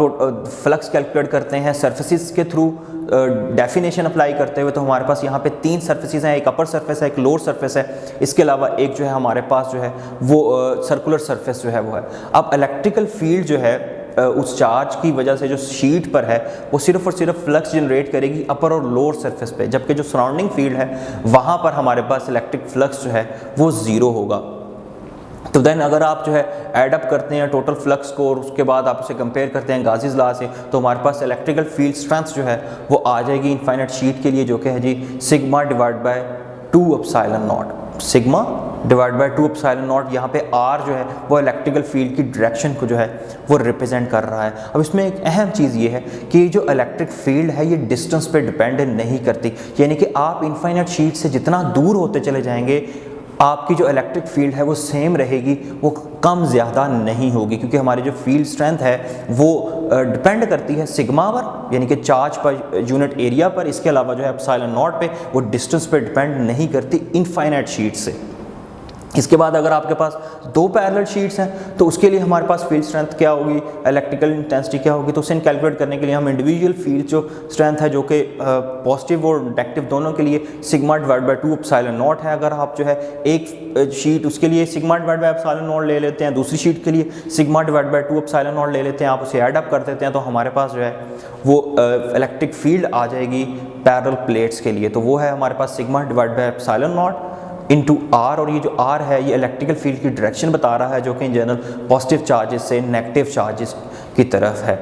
फ्लक्स कैलकुलेट करते हैं सरफेसिस के थ्रू डेफिनेशन अप्लाई करते हुए। तो हमारे पास यहाँ पे 3 सरफेसिस हैं, एक अपर सरफेस है एक लोअर सरफेस है, इसके अलावा एक जो है हमारे पास जो है वो सर्कुलर सरफेस जो है वो है। अब इलेक्ट्रिकल फील्ड जो है उस चार्ज की वजह से जो शीट पर है वो सिर्फ और सिर्फ फ्लक्स जनरेट करेगी अपर और लोअर सरफेस पे, जबकि जो सराउंडिंग फील्ड है वहाँ पर हमारे पास इलेक्ट्रिक फ्लक्स जो है वो ज़ीरो होगा। तो देन अगर आप जो है ऐड अप करते हैं टोटल फ्लक्स को और उसके बाद आप उसे कंपेयर करते हैं गाज़ीज़ लॉ से तो हमारे पास इलेक्ट्रिकल फील्ड स्ट्रेंथ जो है वो आ जाएगी इनफाइनाइट शीट के लिए जो कि है जी sigma divide by 2 epsilon naught. Sigma divide by 2 epsilon naught. यहाँ पे आर जो है वो इलेक्ट्रिकल फील्ड की डायरेक्शन को जो है वो रिप्रेजेंट कर रहा है। अब इसमें एक अहम चीज़ ये है कि जो इलेक्ट्रिक फील्ड है ये डिस्टेंस पे डिपेंड नहीं करती, यानी कि आप इनफाइनाइट शीट से जितना दूर होते चले जाएंगे आपकी जो इलेक्ट्रिक फील्ड है वो सेम रहेगी, वो कम ज़्यादा नहीं होगी, क्योंकि हमारी जो फील्ड स्ट्रेंथ है वो डिपेंड करती है सिग्मा पर यानी कि चार्ज पर यूनिट एरिया पर। इसके अलावा जो है एप्सिलॉन नॉट पे वो डिस्टेंस पे डिपेंड नहीं करती इनफाइनाइट शीट से। इसके बाद अगर आपके पास 2 पैरेलल शीट्स हैं तो उसके लिए हमारे पास फील्ड स्ट्रेंथ क्या होगी, इलेक्ट्रिकल इंटेंसिटी क्या होगी। तो उसे कैलकुलेट करने के लिए हम इंडिविजुअल फील्ड जो स्ट्रेंथ है जो कि पॉजिटिव और नेगेटिव दोनों के लिए sigma divide by 2 epsilon not है। अगर आप जो है एक शीट उसके लिए sigma divide by epsilon not ले लेते हैं, दूसरी शीट के लिए sigma divide by 2 epsilon not ले लेते हैं, आप उसे ऐड अप कर देते हैं तो हमारे पास जो है वो इलेक्ट्रिक फील्ड आ जाएगी पैरेलल प्लेट्स के लिए। तो वो है हमारे पास sigma divide by epsilon naught into r. और ये जो आर है ये इलेक्ट्रिकल फील्ड की डायरेक्शन बता रहा है जो कि इन जनरल पॉजिटिव चार्जेस से नेगेटिव चार्जेस की तरफ है।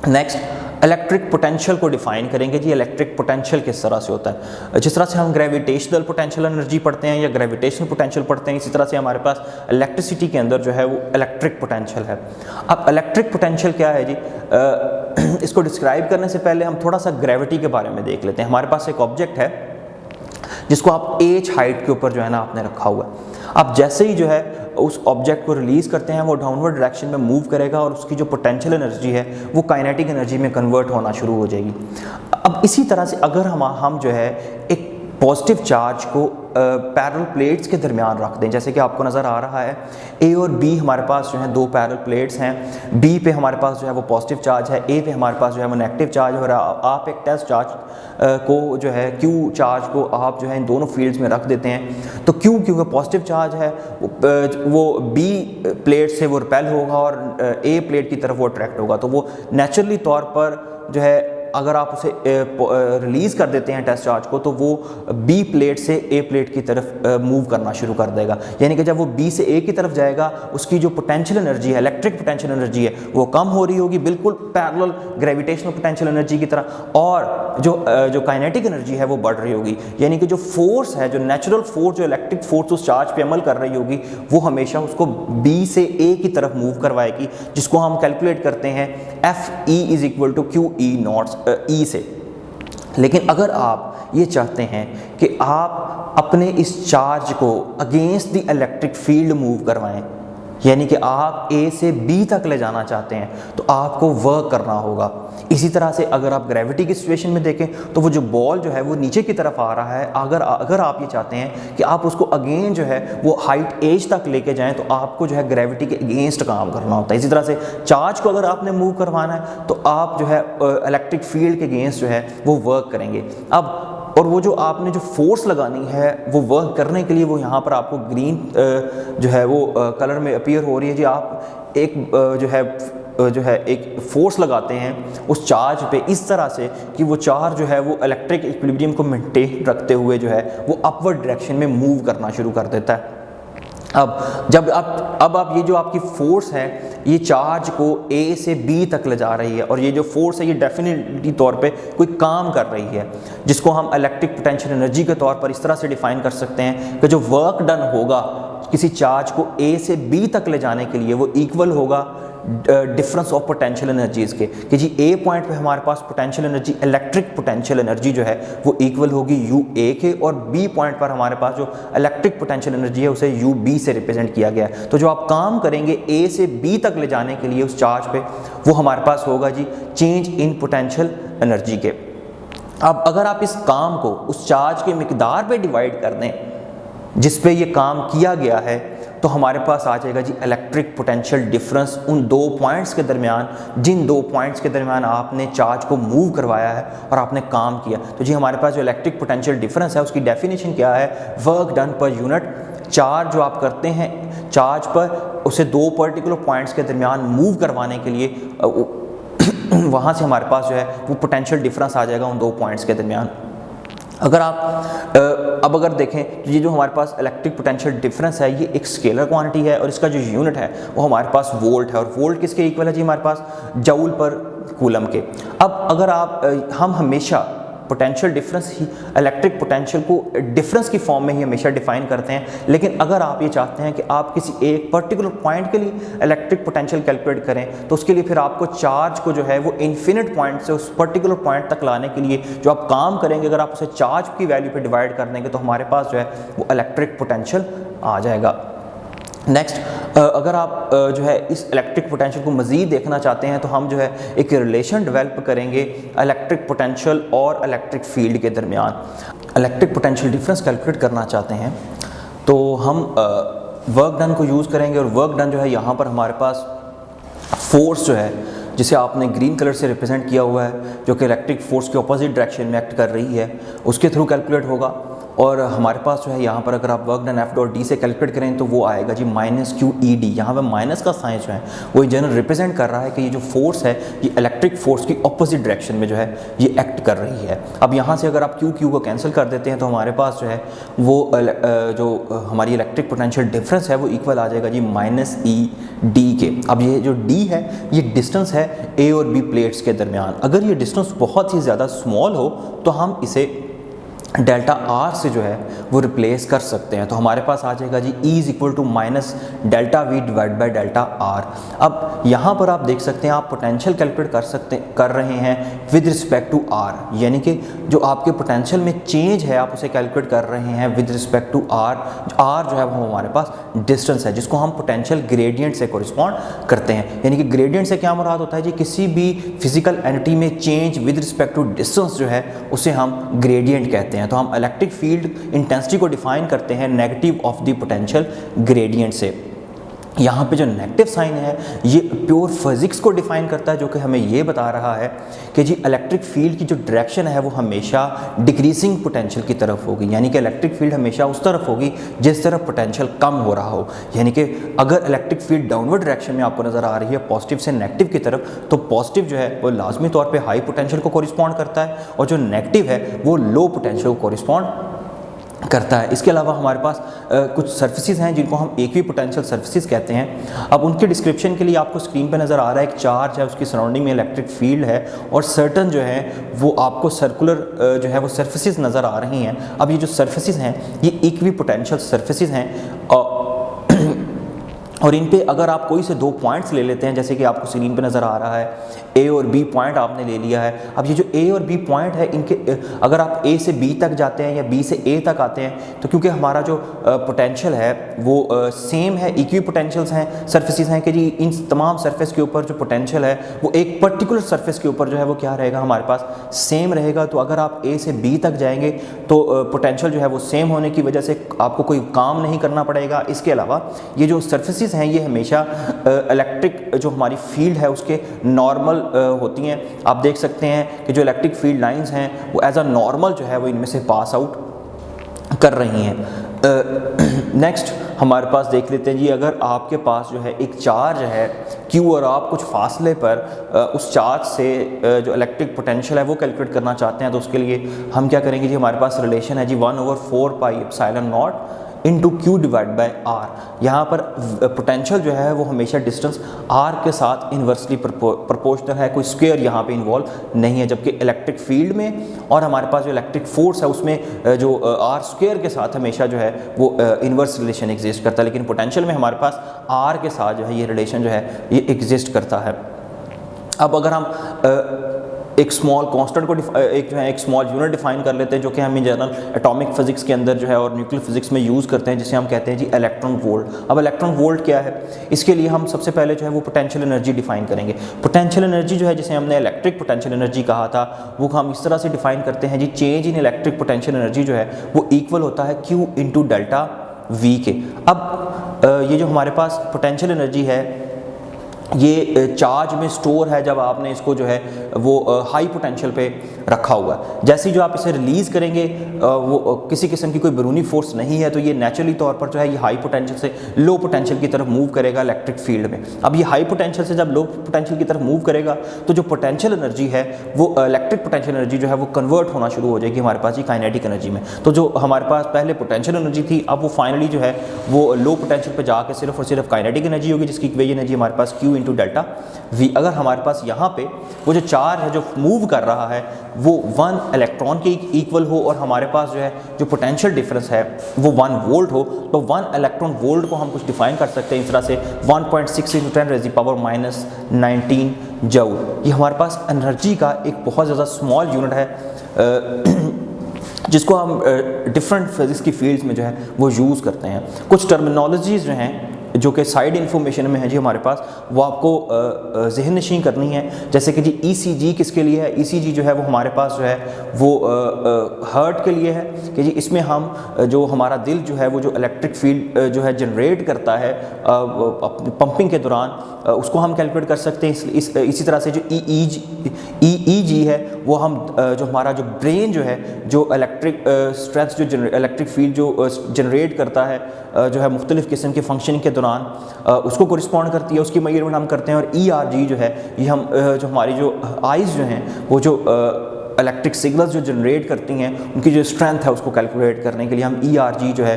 नेक्स्ट इलेक्ट्रिक पोटेंशियल को डिफाइन करेंगे जी। इलेक्ट्रिक पोटेंशियल किस तरह से होता है, जिस तरह से हम ग्रेविटेशनल पोटेंशियल एनर्जी पढ़ते हैं या ग्रेविटेशनल पोटेंशियल पढ़ते हैं, इसी तरह से हमारे पास इलेक्ट्रिसिटी के अंदर जो है वो इलेक्ट्रिक पोटेंशियल है। अब इलेक्ट्रिक पोटेंशियल क्या है जी, इसको डिस्क्राइब करने से पहले हम थोड़ा सा ग्रेविटी के बारे में देख लेते हैं। हमारे पास एक ऑब्जेक्ट है जिसको आप h हाइट के ऊपर जो है ना आपने रखा हुआ है। आप जैसे ही जो है उस ऑब्जेक्ट को रिलीज़ करते हैं वो डाउनवर्ड डायरेक्शन में मूव करेगा और उसकी जो पोटेंशियल एनर्जी है वो काइनेटिक एनर्जी में कन्वर्ट होना शुरू हो जाएगी। अब इसी तरह से अगर हम जो है एक पॉजिटिव चार्ज को पैरेलल प्लेट्स के दरमियान रख दें, जैसे कि आपको नज़र आ रहा है ए और बी हमारे पास जो है 2 पैरेलल प्लेट्स हैं। बी पे हमारे पास जो है वो पॉजिटिव चार्ज है, ए पे हमारे पास जो है वो नेगेटिव चार्ज है। और आप एक टेस्ट चार्ज को जो है क्यू चार्ज को आप जो है इन दोनों फील्ड्स में रख देते हैं तो क्यू क्योंकि पॉजिटिव चार्ज है वो बी प्लेट से वो रिपेल होगा और ए प्लेट की तरफ वो अट्रैक्ट होगा। तो वो नेचुरली तौर पर जो है अगर आप उसे रिलीज़ कर देते हैं टेस्ट चार्ज को तो वो बी प्लेट से ए प्लेट की तरफ मूव करना शुरू कर देगा। यानी कि जब वो बी से ए की तरफ जाएगा उसकी जो पोटेंशियल एनर्जी है, इलेक्ट्रिक पोटेंशियल एनर्जी है, वो कम हो रही होगी बिल्कुल पैरेलल ग्रेविटेशनल पोटेंशियल एनर्जी की तरह, और जो काइनेटिक एनर्जी है वो बढ़ रही होगी। यानी कि जो फोर्स है, जो नेचुरल फोर्स, जो इलेक्ट्रिक फोर्स उस चार्ज पे अमल कर रही होगी वो हमेशा उसको बी से ए की तरफ मूव करवाएगी, जिसको हम कैलकुलेट करते हैं F E is equal to q E naught E से। लेकिन अगर आप ये चाहते हैं कि आप अपने इस चार्ज को against the electric field move करवाएं, यानी कि आप ए से बी तक ले जाना चाहते हैं तो आपको वर्क करना होगा। इसी तरह से अगर आप ग्रेविटी की सिचुएशन में देखें तो वो जो बॉल जो है वो नीचे की तरफ आ रहा है, अगर आप ये चाहते हैं कि आप उसको अगेन जो है वो हाइट एज तक लेके जाएं तो आपको जो है ग्रेविटी के अगेंस्ट काम करना होता है। इसी तरह से चार्ज को अगर आपने मूव करवाना है तो आप जो है इलेक्ट्रिक फील्ड के अगेंस्ट जो है वो वर्क करेंगे। अब और वो जो आपने जो फोर्स लगानी है वो वर्क करने के लिए वो यहाँ पर आपको ग्रीन जो है वो कलर में अपीयर हो रही है जी। आप एक जो है एक फोर्स लगाते हैं उस चार्ज पे इस तरह से कि वो चार्ज जो है वो इलेक्ट्रिक इक्विलिब्रियम को मेंटेन रखते हुए जो है वो अपवर्ड डायरेक्शन में मूव करना शुरू कर देता है। अब आप ये जो आपकी फोर्स है ये चार्ज को ए से बी तक ले जा रही है और ये जो फोर्स है ये डेफिनेटली तौर पे कोई काम कर रही है, जिसको हम इलेक्ट्रिक पोटेंशियल एनर्जी के तौर पर इस तरह से डिफाइन कर सकते हैं कि जो वर्क डन होगा किसी चार्ज को ए से बी तक ले जाने के लिए वो इक्वल होगा डिफरेंस ऑफ पोटेंशियल एनर्जीज़ के, कि जी ए पॉइंट पे हमारे पास potential energy electric potential energy जो है वो इक्वल होगी यू ए के, और बी पॉइंट पर हमारे पास जो इलेक्ट्रिक पोटेंशियल एनर्जी है उसे यू बी से रिप्रेजेंट किया गया है। तो जो आप काम करेंगे ए से बी तक ले जाने के लिए उस चार्ज पे वो हमारे पास होगा जी चेंज इन पोटेंशियल एनर्जी के। अब अगर आप इस काम को उस चार्ज के मिकदार पे डिवाइड कर दें जिस पे ये काम किया गया है तो हमारे पास आ जाएगा जी इलेक्ट्रिक पोटेंशियल डिफरेंस उन दो पॉइंट्स के दरमियान, जिन दो पॉइंट्स के दरमियान आपने चार्ज को मूव करवाया है और आपने काम किया। तो जी हमारे पास जो इलेक्ट्रिक पोटेंशियल डिफरेंस है उसकी डेफिनेशन क्या है, work done per unit charge जो आप करते हैं चार्ज पर उसे दो पर्टिकुलर पॉइंट्स के दरमियान मूव करवाने के लिए वहाँ से हमारे पास जो है वो पोटेंशियल डिफरेंस आ जाएगा उन दो पॉइंट्स के दरमियान। अगर आप अगर देखें तो ये जो हमारे पास इलेक्ट्रिक पोटेंशियल डिफरेंस है ये एक स्केलर क्वांटिटी है और इसका जो यूनिट है वो हमारे पास वोल्ट है, और वोल्ट किसके इक्वल है जी हमारे पास जूल पर कूलम के। अब अगर हम हमेशा पोटेंशियल डिफरेंस ही इलेक्ट्रिक पोटेंशियल को डिफरेंस की फॉर्म में ही हमेशा डिफाइन करते हैं, लेकिन अगर आप ये चाहते हैं कि आप किसी एक पर्टिकुलर पॉइंट के लिए इलेक्ट्रिक पोटेंशियल कैलकुलेट करें तो उसके लिए फिर आपको चार्ज को जो है वो इन्फिनिट पॉइंट से उस पर्टिकुलर पॉइंट तक लाने के लिए जो आप काम करेंगे अगर आप उसे चार्ज की वैल्यू पे डिवाइड कर देंगे तो हमारे पास जो है वो इलेक्ट्रिक पोटेंशियल आ जाएगा। नेक्स्ट अगर आप जो है इस इलेक्ट्रिक पोटेंशियल को मज़ीद देखना चाहते हैं तो हम जो है एक रिलेशन डेवलप करेंगे इलेक्ट्रिक पोटेंशियल और इलेक्ट्रिक फील्ड के दरमियान। इलेक्ट्रिक पोटेंशियल डिफरेंस कैलकुलेट करना चाहते हैं तो हम वर्क डन को यूज़ करेंगे, और वर्क डन जो है यहाँ पर हमारे पास फोर्स जो है जिसे आपने ग्रीन कलर से रिप्रेजेंट किया हुआ है जो कि इलेक्ट्रिक फोर्स के अपोजिट डायरेक्शन में एक्ट कर रही है उसके थ्रू कैलकुलेट होगा। और हमारे पास जो है यहाँ पर अगर आप work done F dot D से कैलकुलेट करें तो वो आएगा जी माइनस क्यू ई डी। यहाँ पर माइनस का साइन जो है वो जनरल रिप्रेजेंट कर रहा है कि ये जो फोर्स है ये इलेक्ट्रिक फोर्स की अपोजिट डायरेक्शन में जो है ये एक्ट कर रही है। अब यहाँ से अगर आप क्यू को कैंसिल कर देते हैं तो हमारे पास जो है वो जो हमारी इलेक्ट्रिक पोटेंशियल डिफरेंस है वो इक्वल आ जाएगा जी माइनस ई डी के। अब ये जो डी है ये डिस्टेंस है ए और बी प्लेट्स के दरमियान। अगर ये डिस्टेंस बहुत ही ज़्यादा स्मॉल हो तो हम इसे डेल्टा आर से जो है वो रिप्लेस कर सकते हैं। तो हमारे पास आ जाएगा जी E is equal to minus delta V divide by delta r. अब यहाँ पर आप देख सकते हैं आप पोटेंशियल कैलकुलेट कर रहे हैं विद रिस्पेक्ट टू आर, यानी कि जो आपके पोटेंशियल में चेंज है आप उसे कैलकुलेट कर रहे हैं with respect to R. R जो है वो हमारे पास डिस्टेंस है जिसको हम पोटेंशियल ग्रेडियंट से कोरिस्पॉन्ड करते हैं। यानी कि ग्रेडियंट से क्या मुराद होता है जी, किसी भी फिजिकल एंटिटी में change with respect to distance जो है उसे हम ग्रेडियंट कहते हैं। तो हम इलेक्ट्रिक फील्ड इंटेंसिटी को डिफाइन करते हैं negative of the potential gradient से। यहाँ पे जो नेगेटिव साइन है ये प्योर फिजिक्स को डिफाइन करता है जो कि हमें ये बता रहा है कि जी इलेक्ट्रिक फील्ड की जो डायरेक्शन है वो हमेशा डिक्रीजिंग पोटेंशियल की तरफ होगी, यानी कि इलेक्ट्रिक फील्ड हमेशा उस तरफ होगी जिस तरफ पोटेंशियल कम हो रहा हो। यानी कि अगर इलेक्ट्रिक फील्ड डाउनवर्ड डायरेक्शन में आपको नज़र आ रही है पॉजिटिव से नेगेटिव की तरफ तो पॉजिटिव जो है वो लाजमी तौर पर हाई पोटेंशियल को कोरिस्पॉन्ड करता है और जो नेगेटिव है वो लो पोटेंशियल को कोरिस्पॉन्ड करता है। इसके अलावा हमारे पास कुछ सर्फेसिस हैं जिनको हम इक्वी पोटेंशियल सर्फेसिस कहते हैं। अब उनके डिस्क्रिप्शन के लिए आपको स्क्रीन पे नज़र आ रहा है एक चार्ज है उसकी सराउंडिंग में इलेक्ट्रिक फील्ड है और सर्टन जो है वो आपको सर्कुलर जो है वो सर्फेसिस नज़र आ रही हैं। अब ये जो सर्फेसिस हैं ये इक्वी पोटेंशियल सर्फेसिस हैं और इन पे अगर आप कोई से 2 पॉइंट्स ले लेते हैं, जैसे कि आपको स्क्रीन पे नज़र आ रहा है ए और बी पॉइंट आपने ले लिया है। अब ये जो ए और बी पॉइंट है, इनके अगर आप ए से बी तक जाते हैं या बी से ए तक आते हैं, तो क्योंकि हमारा जो पोटेंशियल है वो सेम है, इक्वी पोटेंशियल्स हैं, सरफेसेस हैं कि जी इन तमाम सरफेस के ऊपर जो पोटेंशियल है वो एक पर्टिकुलर सरफेस के ऊपर जो है वो क्या रहेगा, हमारे पास सेम रहेगा। तो अगर आप ए से बी तक जाएंगे तो पोटेंशियल जो है वो सेम होने की वजह से आपको कोई काम नहीं करना पड़ेगा। इसके अलावा ये जो सरफेसेस हैं ये हमेशा इलेक्ट्रिक जो हमारी फील्ड है उसके नॉर्मल होती हैं। आप देख सकते हैं कि जो इलेक्ट्रिक फील्ड लाइंस हैं वो एज अ नॉर्मल जो है वो इनमें से पास आउट कर रही हैं। नेक्स्ट हमारे पास देख लेते हैं जी, अगर आपके पास जो है एक चार्ज है Q और आप कुछ फासले पर उस चार्ज से जो इलेक्ट्रिक पोटेंशियल है वो कैलकुलेट करना चाहते हैं, तो उसके लिए हम क्या करेंगे जी, हमारे पास रिलेशन है जी 1/4 pi epsilon naught into Q divide by R। यहाँ पर पोटेंशियल जो है वो हमेशा डिस्टेंस R के साथ इन्वर्सली प्रोपोर्शनल है, कोई स्क्वायर यहाँ पे इन्वॉल्व नहीं है। जबकि इलेक्ट्रिक फील्ड में और हमारे पास जो इलेक्ट्रिक फोर्स है उसमें जो R स्क्वायर के साथ हमेशा जो है वो इन्वर्स रिलेशन एग्जिस्ट करता है, लेकिन पोटेंशियल में हमारे पास R के साथ जो है ये रिलेशन जो है ये एग्जिस्ट करता है। अब अगर हम एक स्मॉल कांस्टेंट को एक स्मॉल यूनिट डिफाइन कर लेते हैं, जो कि हम इन जनरल एटॉमिक फिजिक्स के अंदर जो है और न्यूक्लियर फिजिक्स में यूज़ करते हैं, जिसे हम कहते हैं जी इलेक्ट्रॉन वोल्ट। अब इलेक्ट्रॉन वोल्ट क्या है, इसके लिए हम सबसे पहले जो है वो पोटेंशियल एनर्जी डिफाइन करेंगे। पोटेंशियल एनर्जी जो है, जिसे हमने इलेक्ट्रिक पोटेंशियल एनर्जी कहा था, वो हम इस तरह से डिफाइन करते हैं जी, change in electric potential energy जो है वो इक्वल होता है Q इंटू डेल्टा V के। अब ये जो हमारे पास पोटेंशियल एनर्जी है ये चार्ज में स्टोर है जब आपने इसको जो है वो हाई पोटेंशियल पे रखा हुआ है। जैसे ही जो आप इसे रिलीज़ करेंगे वो किसी किस्म की कोई बैरूनी फोर्स नहीं है, तो ये नेचुरली तौर पर जो है ये हाई पोटेंशियल से लो पोटेंशियल की तरफ मूव करेगा इलेक्ट्रिक फील्ड में। अब ये हाई पोटेंशियल से जब लो पोटेंशियल की तरफ मूव करेगा तो जो पोटेंशियल एनर्जी है वो इलेक्ट्रिक पोटेंशियल एनर्जी जो है वो कन्वर्ट होना शुरू हो जाएगी हमारे पास ये काइनेटिक एनर्जी में। तो जो हमारे पास पहले पोटेंशियल एनर्जी थी, अब वो फाइनली जो है वो लो पोटेंशियल पर जाकर सिर्फ और सिर्फ काइनेटिक एनर्जी होगी, जिसकी इक्वेशन एनर्जी हमारे पास Q इंटू डेल्टा V। अगर हमारे पास यहाँ पे वो जो चार्ज है जो मूव कर रहा है वो 1 इलेक्ट्रॉन के इक्वल हो और हमारे पास जो है जो पोटेंशियल डिफरेंस है वो 1 वोल्ट हो, तो 1 इलेक्ट्रॉन वोल्ट को हम कुछ डिफाइन कर सकते हैं इस तरह से 1.6 × 10⁻⁻19 जूल। ये हमारे पास एनर्जी का एक बहुत ज़्यादा स्मॉल यूनिट है जिसको हम डिफरेंट फिजिक्स की फील्ड्स में जो है वो यूज़ करते हैं। कुछ टर्मिनोलॉजीज़ जो हैं जो कि साइड इन्फॉर्मेशन में है जी हमारे पास, वो आपको ज़हन नशीं करनी है। जैसे कि जी ECG किसके लिए है, ECG जो है वो हमारे पास जो है वो हार्ट के लिए है कि जी इसमें हम जो हमारा दिल जो है वो जो इलेक्ट्रिक फील्ड जो है जनरेट करता है पंपिंग के दौरान, उसको हम कैलकुलेट कर सकते हैं। इसी तरह से जो EEG है वो हम जो हमारा जो ब्रेन जो है जो इलेक्ट्रिक स्ट्रेंथ जो इलेक्ट्रिक फील्ड जो जनरेट करता है जो है मुख्तलिफ़ किस्म के फंक्शनिंग के दौरान उसको कोरिस्पॉन्ड करती है, उसकी मेजरमेंट हम करते हैं। और ERG जो है ये हम जो हमारी जो आइज़ जो हैं वो जो इलेक्ट्रिक सिग्नल्स जो जनरेट करती हैं उनकी जो स्ट्रेंथ है उसको कैलकुलेट करने के लिए हम ERG जो है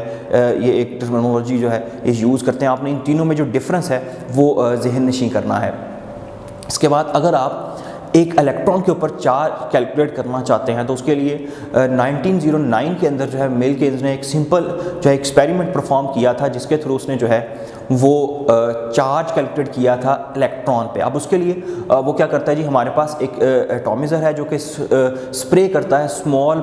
ये एक टर्मिनोलॉजी जो है ये यूज़ करते हैं। आपने इन तीनों में जो डिफरेंस है वो ज़हन नशीं करना है। इसके बाद अगर आप एक इलेक्ट्रॉन के ऊपर चार्ज कैलकुलेट करना चाहते हैं तो उसके लिए 1909 के अंदर जो है मिल के ने एक सिंपल जो है एक्सपेरिमेंट परफॉर्म किया था, जिसके थ्रू उसने जो है वो चार्ज कैलकुलेट किया था इलेक्ट्रॉन पे। अब उसके लिए वो क्या करता है जी, हमारे पास एक एटॉमिज़र है जो कि स्प्रे करता है स्मॉल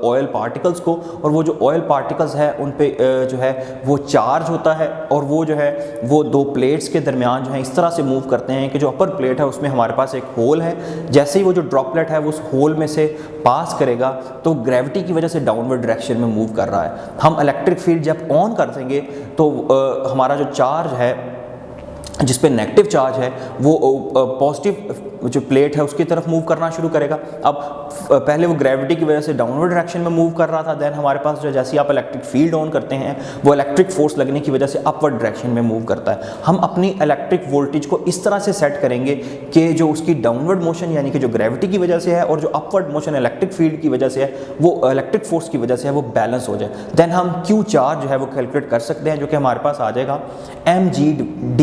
ऑयल पार्टिकल्स को, और वो जो ऑयल पार्टिकल्स है उन पे जो है वो चार्ज होता है और वो जो है वो 2 प्लेट्स के दरमियान जो है इस तरह से मूव करते हैं कि जो अपर प्लेट है उसमें हमारे पास एक होल है। जैसे ही वो जो ड्रॉपलेट है वो उस होल में से पास करेगा तो ग्रेविटी की वजह से डाउनवर्ड डायरेक्शन में मूव कर रहा है। हम इलेक्ट्रिक फील्ड जब ऑन कर देंगे तो हमारा जो चार्ज है जिस पे नेगेटिव चार्ज है वो पॉजिटिव जो प्लेट है उसकी तरफ मूव करना शुरू करेगा। अब पहले वो ग्रेविटी की वजह से डाउनवर्ड डायरेक्शन में मूव कर रहा था, देन हमारे पास जो जैसे आप इलेक्ट्रिक फील्ड ऑन करते हैं वो इलेक्ट्रिक फोर्स लगने की वजह से अपवर्ड डायरेक्शन में मूव करता है। हम अपनी इलेक्ट्रिक वोल्टेज को इस तरह से सेट करेंगे कि जो उसकी डाउनवर्ड मोशन यानी कि जो ग्रेविटी की वजह से है और जो अपवर्ड मोशन इलेक्ट्रिक फील्ड की वजह से है वो इलेक्ट्रिक फोर्स की वजह से है वो बैलेंस हो जाए। देन हम Q चार्ज जो है वो कैलकुलेट कर सकते हैं, जो कि हमारे पास आ जाएगा mg/d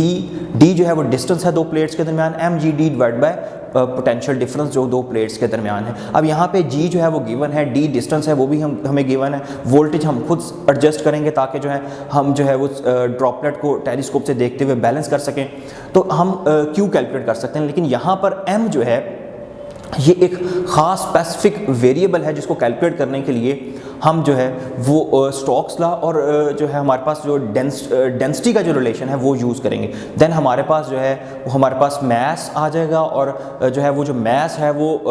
डी जो है वो डिस्टेंस है दो प्लेट्स के दरमियान, M G D divide by potential difference जो दो प्लेट्स के दरमियान है। अब यहाँ पे जी जो है वो गिवन है, डी डिस्टेंस है वो भी हमें गिवन है, वोल्टेज हम खुद एडजस्ट करेंगे ताकि जो है हम जो है वो ड्रॉपलेट को टेलीस्कोप से देखते हुए बैलेंस कर सकें। तो हम क्यू कैलकुलेट कर सकते हैं, लेकिन यहाँ पर एम जो है ये एक ख़ास स्पेसिफिक वेरिएबल है जिसको कैलकुलेट करने के लिए हम जो है वो स्टोक्स लॉ और जो है हमारे पास जो डेंसिटी का जो रिलेशन है वो यूज़ करेंगे। देन हमारे पास जो है वो हमारे पास मैस आ जाएगा, और जो है वो जो मैस है वो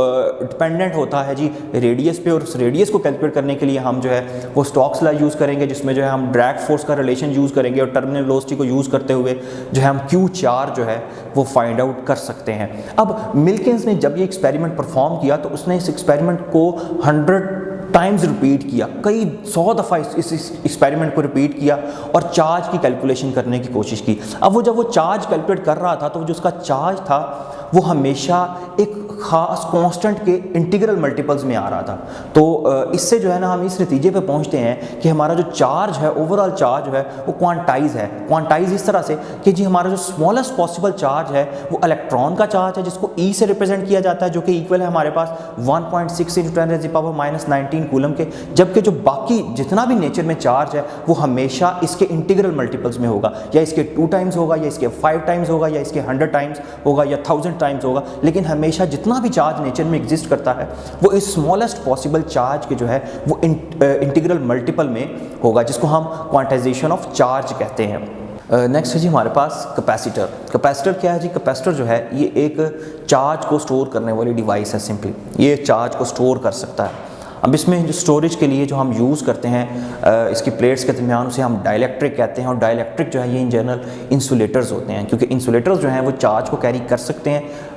डिपेंडेंट होता है जी रेडियस पे, और उस रेडियस को कैलकुलेट करने के लिए हम जो है वो स्टोक्स लॉ यूज़ करेंगे, जिसमें जो है हम ड्रैग फोर्स का रिलेशन यूज़ करेंगे और टर्मिनल वेलोसिटी को यूज़ करते हुए जो है हम Q4 जो है वो फाइंड आउट कर सकते हैं। अब मिल्किंस ने जब ये एक्सपेरिमेंट परफॉर्म किया तो उसने इस एक्सपेरिमेंट को 100 टाइम्स रिपीट किया, कई 100 दफ़ा इस एक्सपेरिमेंट को रिपीट किया और चार्ज की कैलकुलेशन करने की कोशिश की। अब जब वो चार्ज कैलकुलेट कर रहा था तो जो उसका चार्ज था वो हमेशा एक ख़ास कांस्टेंट के इंटीग्रल मल्टीपल्स में आ रहा था। तो इससे जो है ना हम इस नतीजे पे पहुंचते हैं कि हमारा जो चार्ज है, ओवरऑल चार्ज है वो क्वांटाइज है। क्वांटाइज इस तरह से कि जी हमारा जो स्मॉलेस्ट पॉसिबल चार्ज है वो इलेक्ट्रॉन का चार्ज है, जिसको ई से रिप्रेजेंट किया जाता है, जो कि इक्वल है हमारे पास 1.6 × 10⁻⁻19 कूलम के। जबकि जो बाकी जितना भी नेचर में चार्ज है वो हमेशा इसके इंटीग्रल मल्टीपल्स में होगा, या इसके 2 टाइम्स होगा, या इसके 5 टाइम्स होगा, या इसके 100 टाइम्स होगा, या 1000 टाइम्स होगा, लेकिन हमेशा जितना भी चार्ज नेचर में एग्जिस्ट करता है वो इस स्मॉलेस्ट पॉसिबल चार्ज के जो है वो इंटीग्रल मल्टीपल में होगा, जिसको हम क्वांटाइजेशन ऑफ चार्ज कहते हैं। नेक्स्ट है जी हमारे पास कैपेसिटर। कैपेसिटर क्या है जी? कैपेसिटर जो है ये एक चार्ज को स्टोर करने वाली डिवाइस है। सिंपली ये चार्ज को स्टोर कर सकता है। अब इसमें जो स्टोरेज के लिए जो हम यूज़ करते हैं इसकी प्लेट्स के दरमियान, उसे हम डाइलेक्ट्रिक कहते हैं, और डाइलेक्ट्रिक जो है ये इन जनरल इंसुलेटर्स होते हैं, क्योंकि इंसुलेटर्स जो हैं वो चार्ज को कैरी कर सकते हैं।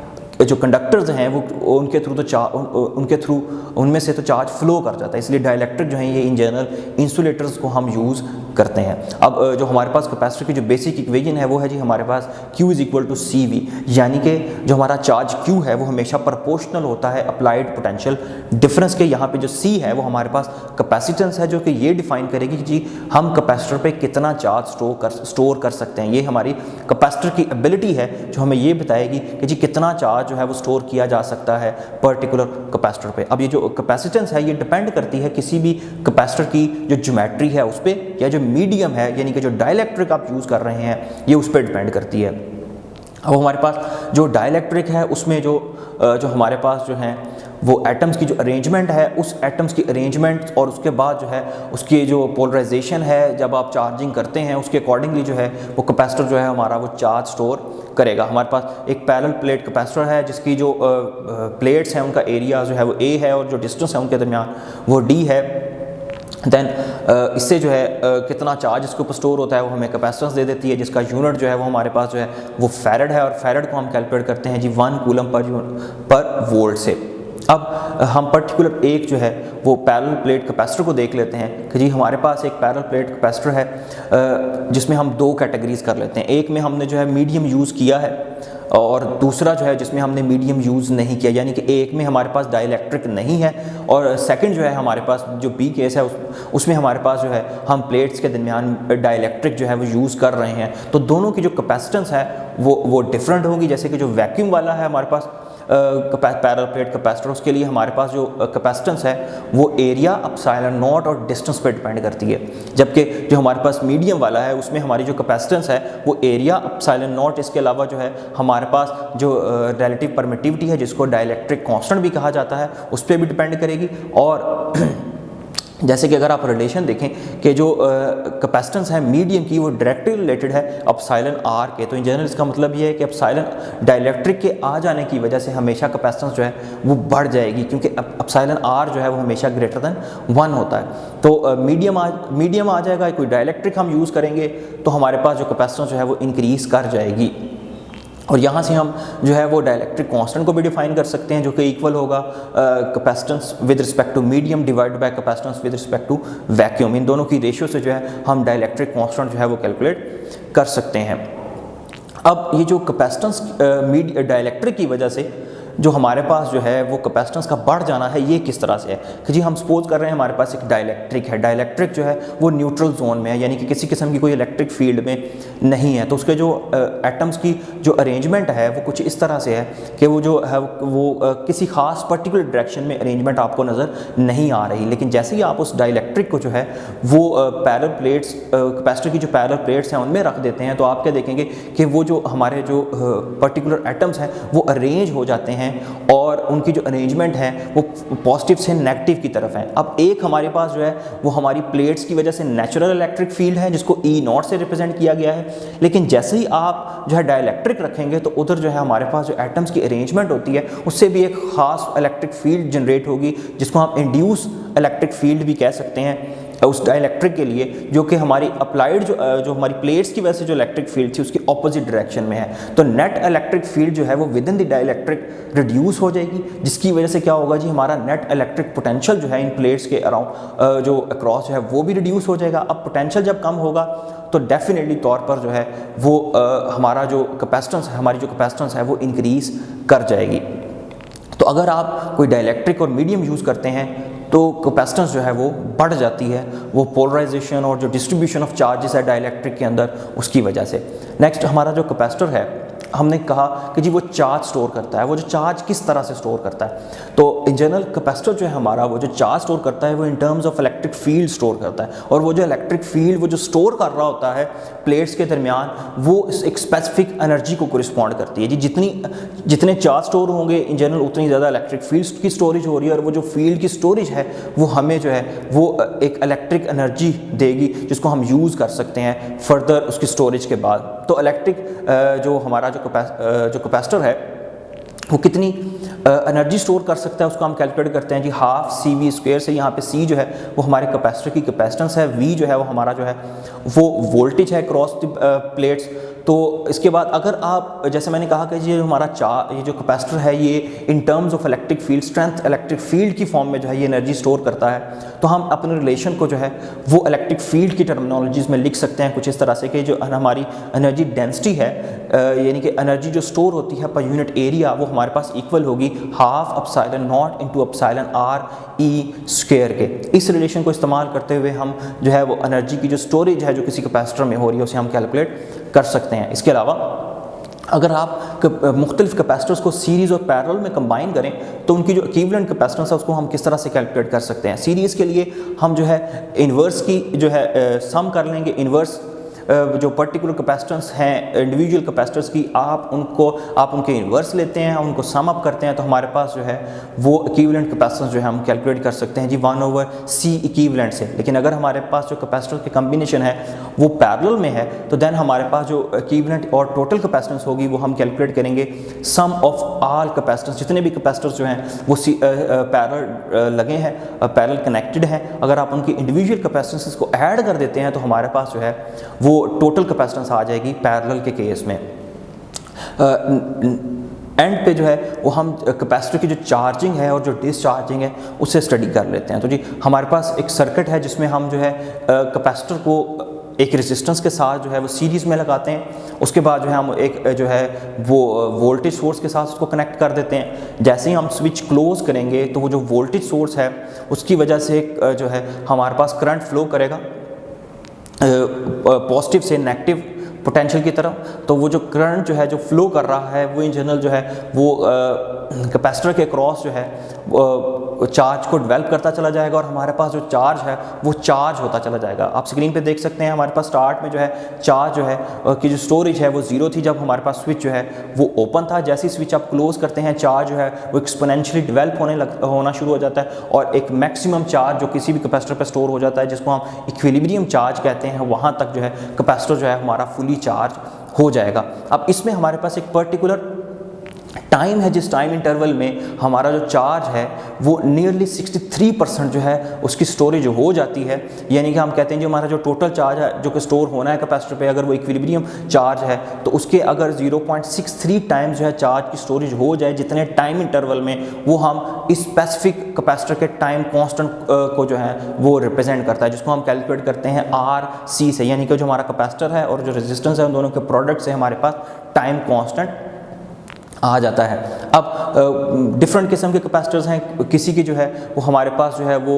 जो कंडक्टर्स हैं वो उनके थ्रू उनमें से तो चार्ज फ्लो कर जाता है, इसलिए डाइलेक्ट्रिक जो है ये इन जनरल इंसुलेटर्स को हम यूज़ करते हैं। अब जो हमारे पास कैपेसिटर की जो बेसिक इक्वेशन है वो है जी हमारे पास Q = CV, यानी कि जो हमारा चार्ज Q है वो हमेशा प्रोपोर्शनल होता है अप्लाइड पोटेंशियल डिफरेंस के। यहाँ पे जो C है वो हमारे पास कैपेसिटेंस है, जो कि ये डिफाइन करेगी कि जी हम कैपेसिटर पे कितना चार्ज स्टोर कर सकते हैं। ये हमारी कैपेसिटर की एबिलिटी है जो हमें ये बताएगी कि जी कितना चार्ज जो है वो स्टोर किया जा सकता है पर्टिकुलर कैपेसिटर पे। अब ये जो कैपेसिटेंस है ये डिपेंड करती है किसी भी कैपेसिटर की जो ज्योमेट्री है उस पर, या जो मीडियम है यानी कि जो डाइलेक्ट्रिक आप यूज़ कर रहे हैं ये उस पर डिपेंड करती है। अब हमारे पास जो डाइलेक्ट्रिक है उसमें जो हमारे पास जो है वो एटम्स की जो अरेंजमेंट है, उस एटम्स की अरेंजमेंट और उसके बाद जो है उसकी जो पोलराइजेशन है जब आप चार्जिंग करते हैं उसके अकॉर्डिंगली जो है वो कैपेसिटर जो है हमारा वो चार्ज स्टोर करेगा। हमारे पास एक पैरेलल प्लेट कैपेसिटर है जिसकी जो प्लेट्स हैं उनका एरिया जो है वो A है और जो डिस्टेंस है उनके दरमियान वो D है। देन इससे जो है कितना चार्ज इसके ऊपर स्टोर होता है वो हमें कैपेसिटेंस दे देती है, जिसका यूनिट जो है वो हमारे पास जो है वो फैरड है, और फैरड को हम कैलकुलेट करते हैं जी 1 कूलम पर वोल्ट से। अब हम पर्टिकुलर एक जो है वो पैरेलल प्लेट कैपेसिटर को देख लेते हैं कि जी हमारे पास एक पैरेलल प्लेट कैपेसिटर है जिसमें हम 2 कैटेगरीज कर लेते हैं। एक में हमने जो है मीडियम यूज़ किया है और दूसरा जो है जिसमें हमने मीडियम यूज़ नहीं किया, यानी कि एक में हमारे पास डाइलेक्ट्रिक नहीं है और सेकंड जो है हमारे पास जो बी केस है उसमें हमारे पास जो है हम प्लेट्स के दरमियान डाइलेक्ट्रिक जो है वो यूज़ कर रहे हैं। तो दोनों की जो कैपेसिटेंस है वो डिफरेंट होगी। जैसे कि जो वैक्यूम वाला है हमारे पास पैरेलल प्लेट कैपेसिटर, उसके लिए हमारे पास जो कैपेसिटेंस है वो एरिया एप्सिलॉन नॉट और डिस्टेंस पे डिपेंड करती है, जबकि जो हमारे पास मीडियम वाला है उसमें हमारी जो कैपेसिटेंस है वो एरिया एप्सिलॉन नॉट, इसके अलावा जो है हमारे पास जो रिलेटिव परमिटिविटी है जिसको डाइलेक्ट्रिक कांस्टेंट भी कहा जाता है उस पर भी डिपेंड करेगी। और जैसे कि अगर आप रिलेशन देखें कि जो कैपेसिटेंस है मीडियम की वो डायरेक्टली रिलेटेड है एप्सिलॉन आर के, तो इन जनरल इसका मतलब ये है कि एप्सिलॉन डाइलेक्ट्रिक के आ जाने की वजह से हमेशा कैपेसिटेंस जो है वो बढ़ जाएगी, क्योंकि एप्सिलॉन आर जो है वो हमेशा ग्रेटर देन 1 होता है। तो मीडियम आ जाएगा, कोई डाइलेक्ट्रिक हम यूज़ करेंगे तो हमारे पास जो कैपेसिटेंस जो है वो इंक्रीज़ कर जाएगी। और यहाँ से हम जो है वो डाइलेक्ट्रिक कांस्टेंट को भी डिफाइन कर सकते हैं जो कि इक्वल होगा capacitance with respect to medium divide by capacitance with respect to vacuum. इन दोनों की रेशियो से जो है हम डाइलेक्ट्रिक कांस्टेंट जो है वो कैलकुलेट कर सकते हैं। अब ये जो कैपेसिटेंस डाइलेक्ट्रिक की वजह से जो हमारे पास जो है वो कैपेसिटेंस का बढ़ जाना है ये किस तरह से है कि जी हम सपोज कर रहे हैं हमारे पास एक डाइलेक्ट्रिक है, डाइलेक्ट्रिक जो है वो न्यूट्रल जोन में है, यानी कि किसी किस्म की कोई इलेक्ट्रिक फील्ड में नहीं है। तो उसके जो एटम्स की जो अरेंजमेंट है वो कुछ इस तरह से है कि वो जो है वो किसी खास पर्टिकुलर डायरेक्शन में अरेंजमेंट आपको नज़र नहीं आ रही। लेकिन जैसे ही आप उस डाइलेक्ट्रिक को जो है वो पैरेलल प्लेट्स, कैपेसिटर की जो पैरेलल प्लेट्स हैं उनमें रख देते हैं, तो आप क्या देखेंगे कि वो जो हमारे जो पर्टिकुलर एटम्स हैं वो अरेंज हो जाते हैं और उनकी जो अरेंजमेंट है वो पॉजिटिव से नेगेटिव की तरफ है। अब एक हमारे पास जो है वो हमारी प्लेट्स की वजह से नेचुरल इलेक्ट्रिक फील्ड है जिसको E0 से रिप्रेजेंट किया गया है, लेकिन जैसे ही आप जो है डाइलेक्ट्रिक रखेंगे तो उधर जो है हमारे पास जो एटम्स की अरेंजमेंट होती है उससे भी एक खास इलेक्ट्रिक फील्ड जनरेट होगी जिसको हम इंड्यूस इलेक्ट्रिक फील्ड भी कह सकते हैं उस डाइलेक्ट्रिक के लिए, जो कि हमारी अप्लाइड जो हमारी प्लेट्स की वजह से जो इलेक्ट्रिक फील्ड थी उसकी ऑपोजिट डायरेक्शन में है। तो नेट इलेक्ट्रिक फील्ड जो है वो with in the dielectric reduce हो जाएगी, जिसकी वजह से क्या होगा जी हमारा नेट इलेक्ट्रिक पोटेंशियल जो है इन प्लेट्स के अराउंड जो अक्रॉस जो है वो भी रिड्यूस हो जाएगा। अब पोटेंशियल जब कम होगा तो डेफिनेटली तौर पर जो है वो हमारा जो कैपेसिटेंस है, हमारी जो कैपेसिटेंस है वो इंक्रीज़ कर जाएगी। तो अगर आप कोई डाइलेक्ट्रिक और मीडियम यूज़ करते हैं तो कैपेसिटेंस जो है वो बढ़ जाती है, वो पोलराइजेशन और जो डिस्ट्रीब्यूशन ऑफ चार्जेस है डाइलेक्ट्रिक के अंदर उसकी वजह से। नेक्स्ट हमारा जो कैपेसिटर है, हमने कहा कि जी वो चार्ज स्टोर करता है। वो जो चार्ज किस तरह से स्टोर करता है, तो इन जनरल कैपेसिटर जो है हमारा वो जो चार्ज स्टोर करता है वो in terms of electric field store करता है, और वो जो इलेक्ट्रिक फील्ड वो जो स्टोर कर रहा होता है प्लेट्स के दरमियान वो एक स्पेसिफिक एनर्जी को कोरिस्पॉन्ड करती है जी। जितने चार्ज स्टोर होंगे इन जनरल उतनी ज़्यादा इलेक्ट्रिक फील्ड की स्टोरेज हो रही है, और वो जो फील्ड की स्टोरेज है वो हमें जो है वो एक इलेक्ट्रिक एनर्जी देगी जिसको हम यूज़ कर सकते हैं फर्दर उसकी स्टोरेज के बाद। तो इलेक्ट्रिक जो हमारा जो कैपेसिटर है वो कितनी एनर्जी स्टोर कर सकता है उसको हम कैलकुलेट करते हैं जी हाफ CV² से। यहाँ पे C जो है वो हमारे कैपेसिटर की कैपेसिटेंस है, V जो है वो हमारा जो है वो वोल्टेज है क्रॉस द प्लेट्स। तो इसके बाद अगर आप जैसे मैंने कहा कि ये हमारा ये जो कैपेसिटर है ये in terms of electric field strength electric field की फॉर्म में जो है ये एनर्जी स्टोर करता है, तो हम अपने रिलेशन को जो है वो इलेक्ट्रिक फील्ड की टर्मिनोलॉजीज में लिख सकते हैं कुछ इस तरह से कि जो हमारी एनर्जी डेंसिटी है यानी कि एनर्जी जो स्टोर होती है पर यूनिट एरिया वो हमारे पास इक्वल होगी half epsilon naught into epsilon RE² के। इस रिलेशन को इस्तेमाल करते हुए हम जो है वो एनर्जी की जो स्टोरेज है जो किसी कैपेसिटर में हो रही है उसे हम कैलकुलेट कर सकते हैं। इसके अलावा अगर आप मुख्तलिफ कैपेसिटर्स को सीरीज़ और पैरेलल में कंबाइन करें तो उनकी जो इक्विवेलेंट कैपेसिटेंस है उसको हम किस तरह से कैलकुलेट कर सकते हैं। सीरीज़ के लिए हम जो है इन्वर्स की जो है सम कर लेंगे, इन्वर्स जो पर्टिकुलर कैपेसिटेंस हैं इंडिविजुअल कैपेसिटर्स की आप उनके इन्वर्स लेते हैं, उनको सम अप करते हैं तो हमारे पास जो है वो इक्विवेलेंट कैपेसिटेंस जो है हम कैलकुलेट कर सकते हैं जी 1/C इक्विवेलेंट से। लेकिन अगर हमारे पास जो कैपेसिटर की कम्बिनेशन है वो पैरेलल में है तो देन हमारे पास जो इक्विवेलेंट और टोटल कैपेसिटेंस होगी वो हम कैलकुलेट करेंगे सम ऑफ ऑल कैपेसिटेंस। जितने भी कैपेसिटर्स जो हैं वो पैरेलल लगे हैं, पैरेलल कनेक्टेड हैं, अगर आप उनकी इंडिविजुअल कैपेसिटेंस को ऐड कर देते हैं तो हमारे पास जो है वो टोटल कैपेसिटेंस आ जाएगी पैरेलल के केस में। एंड पे जो है वो हम कैपेसिटर की जो चार्जिंग है और जो डिसचार्जिंग है उससे स्टडी कर लेते हैं। तो जी हमारे पास एक सर्किट है जिसमें हम जो है कैपेसिटर को एक रेजिस्टेंस के साथ जो है वो सीरीज़ में लगाते हैं, उसके बाद जो है हम एक जो है वो वोल्टेज सोर्स के साथ उसको कनेक्ट कर देते हैं। जैसे ही हम स्विच क्लोज करेंगे तो वो जो वोल्टेज सोर्स है उसकी वजह से जो है हमारे पास करंट फ्लो करेगा पॉजिटिव से नेगेटिव पोटेंशियल की तरफ। तो वो जो करंट जो है जो फ्लो कर रहा है वो इन जनरल जो है वो कैपेसिटर के क्रॉस जो है चार्ज को डेवलप करता चला जाएगा और हमारे पास जो चार्ज है वो चार्ज होता चला जाएगा। आप स्क्रीन पे देख सकते हैं हमारे पास स्टार्ट में जो है चार्ज जो है की जो स्टोरेज है वो 0 थी जब हमारे पास स्विच जो है वो ओपन था। जैसे ही स्विच आप क्लोज करते हैं चार्ज जो है वो एक्सपोनेंशियली डेवलप होना शुरू हो जाता है और एक मैक्सिमम चार्ज जो किसी भी कैपेसिटर पर स्टोर हो जाता है जिसको हम इक्विलिब्रियम चार्ज कहते हैं, वहाँ तक जो है कैपेसिटर जो है हमारा फुली चार्ज हो जाएगा। अब इसमें हमारे पास एक पर्टिकुलर टाइम है जिस टाइम इंटरवल में हमारा जो चार्ज है वो नियरली 63% जो है उसकी स्टोरेज हो जाती है। यानी कि हम कहते हैं जो हमारा जो टोटल चार्ज है जो कि स्टोर होना है कैपेसिटर पे, अगर वो इक्विलिब्रियम चार्ज है तो उसके अगर 0.63 टाइम्स जो है चार्ज की स्टोरेज हो जाए जितने टाइम इंटरवल में, वो हम इस स्पेसिफिक कैपेसिटर के टाइम कांस्टेंट को जो है वो रिप्रेजेंट करता है, जिसको हम कैलकुलेट करते हैं RC से। यानी कि जो हमारा कैपेसिटर है और जो रेजिस्टेंस है उन दोनों के प्रोडक्ट से हमारे पास टाइम कांस्टेंट आ जाता है। अब डिफरेंट किस्म के कैपेसिटर्स हैं, किसी की जो है वो हमारे पास जो है वो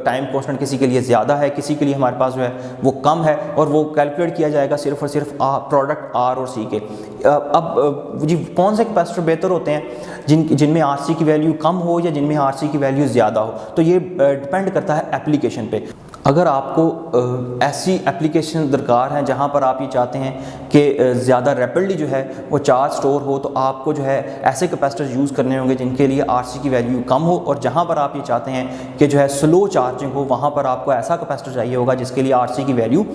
टाइम कांस्टेंट किसी के लिए ज़्यादा है, किसी के लिए हमारे पास जो है वो कम है, और वो कैलकुलेट किया जाएगा सिर्फ और सिर्फ प्रोडक्ट आर और सी के। अब जी कौन से कैपेसिटर बेहतर होते हैं, जिनमें आर सी की वैल्यू कम हो या जिनमें आर सी की वैल्यू ज़्यादा हो, तो ये डिपेंड करता है एप्लीकेशन पे। अगर आपको ऐसी एप्लीकेशन दरकार हैं जहाँ पर आप ये चाहते हैं कि ज़्यादा रैपिडली जो है वो चार्ज स्टोर हो, तो आपको जो है ऐसे कैपेसिटर यूज़ करने होंगे जिनके लिए आरसी की वैल्यू कम हो, और जहाँ पर आप ये चाहते हैं कि जो है स्लो चार्जिंग हो, वहाँ पर आपको ऐसा कैपेसिटर चाहिए होगा जिसके लिए आरसी की वैल्यू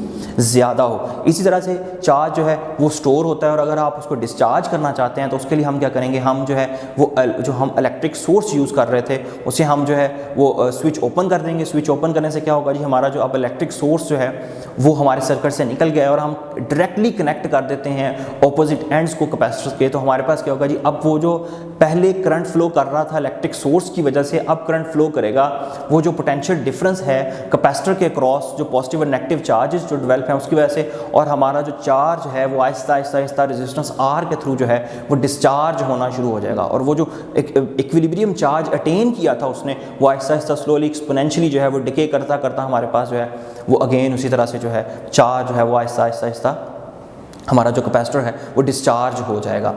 ज़्यादा हो। इसी तरह से चार्ज जो है वो स्टोर होता है, और अगर आप उसको डिस्चार्ज करना चाहते हैं तो उसके लिए हम क्या करेंगे, हम जो है वो जो हम इलेक्ट्रिक सोर्स यूज़ कर रहे थे उसे हम जो है वो स्विच ओपन कर देंगे। स्विच ओपन करने से क्या होगा जी, हमारा जो अब इलेक्ट्रिक सोर्स जो है वो हमारे सर्किट से निकल गया है, और हम डायरेक्टली कनेक्ट कर देते हैं ऑपोजिट एंड्स को कैपेसिटर के। तो हमारे पास क्या होगा जी, अब वो जो पहले करंट फ्लो कर रहा था इलेक्ट्रिक सोर्स की वजह से, अब करंट फ्लो करेगा, वो जो पोटेंशियल डिफरेंस है कैपेसिटर के क्रॉस, जो पॉजिटिव और नेगेटिव चार्जेस जो डेवलप हैं उसकी वजह से, और हमारा जो चार्ज है वो आहिस्ता आहिस्ता आहिस्ता रेजिस्टेंस आर के थ्रू जो है वो डिस्चार्ज होना शुरू हो जाएगा, और वो जो इक्विलिब्रियम चार्ज अटेन किया था उसने, वो आहिस्ता आहिस्ता स्लोली एक्सपोनेंशियली जो है वो डिके करता करता हमारे पास जो है वो अगेन उसी तरह से जो है चार्ज जो है वो आहिस्ता आहिस्ता आहिस्ता हमारा जो कैपेसिटर है वो डिस्चार्ज हो जाएगा।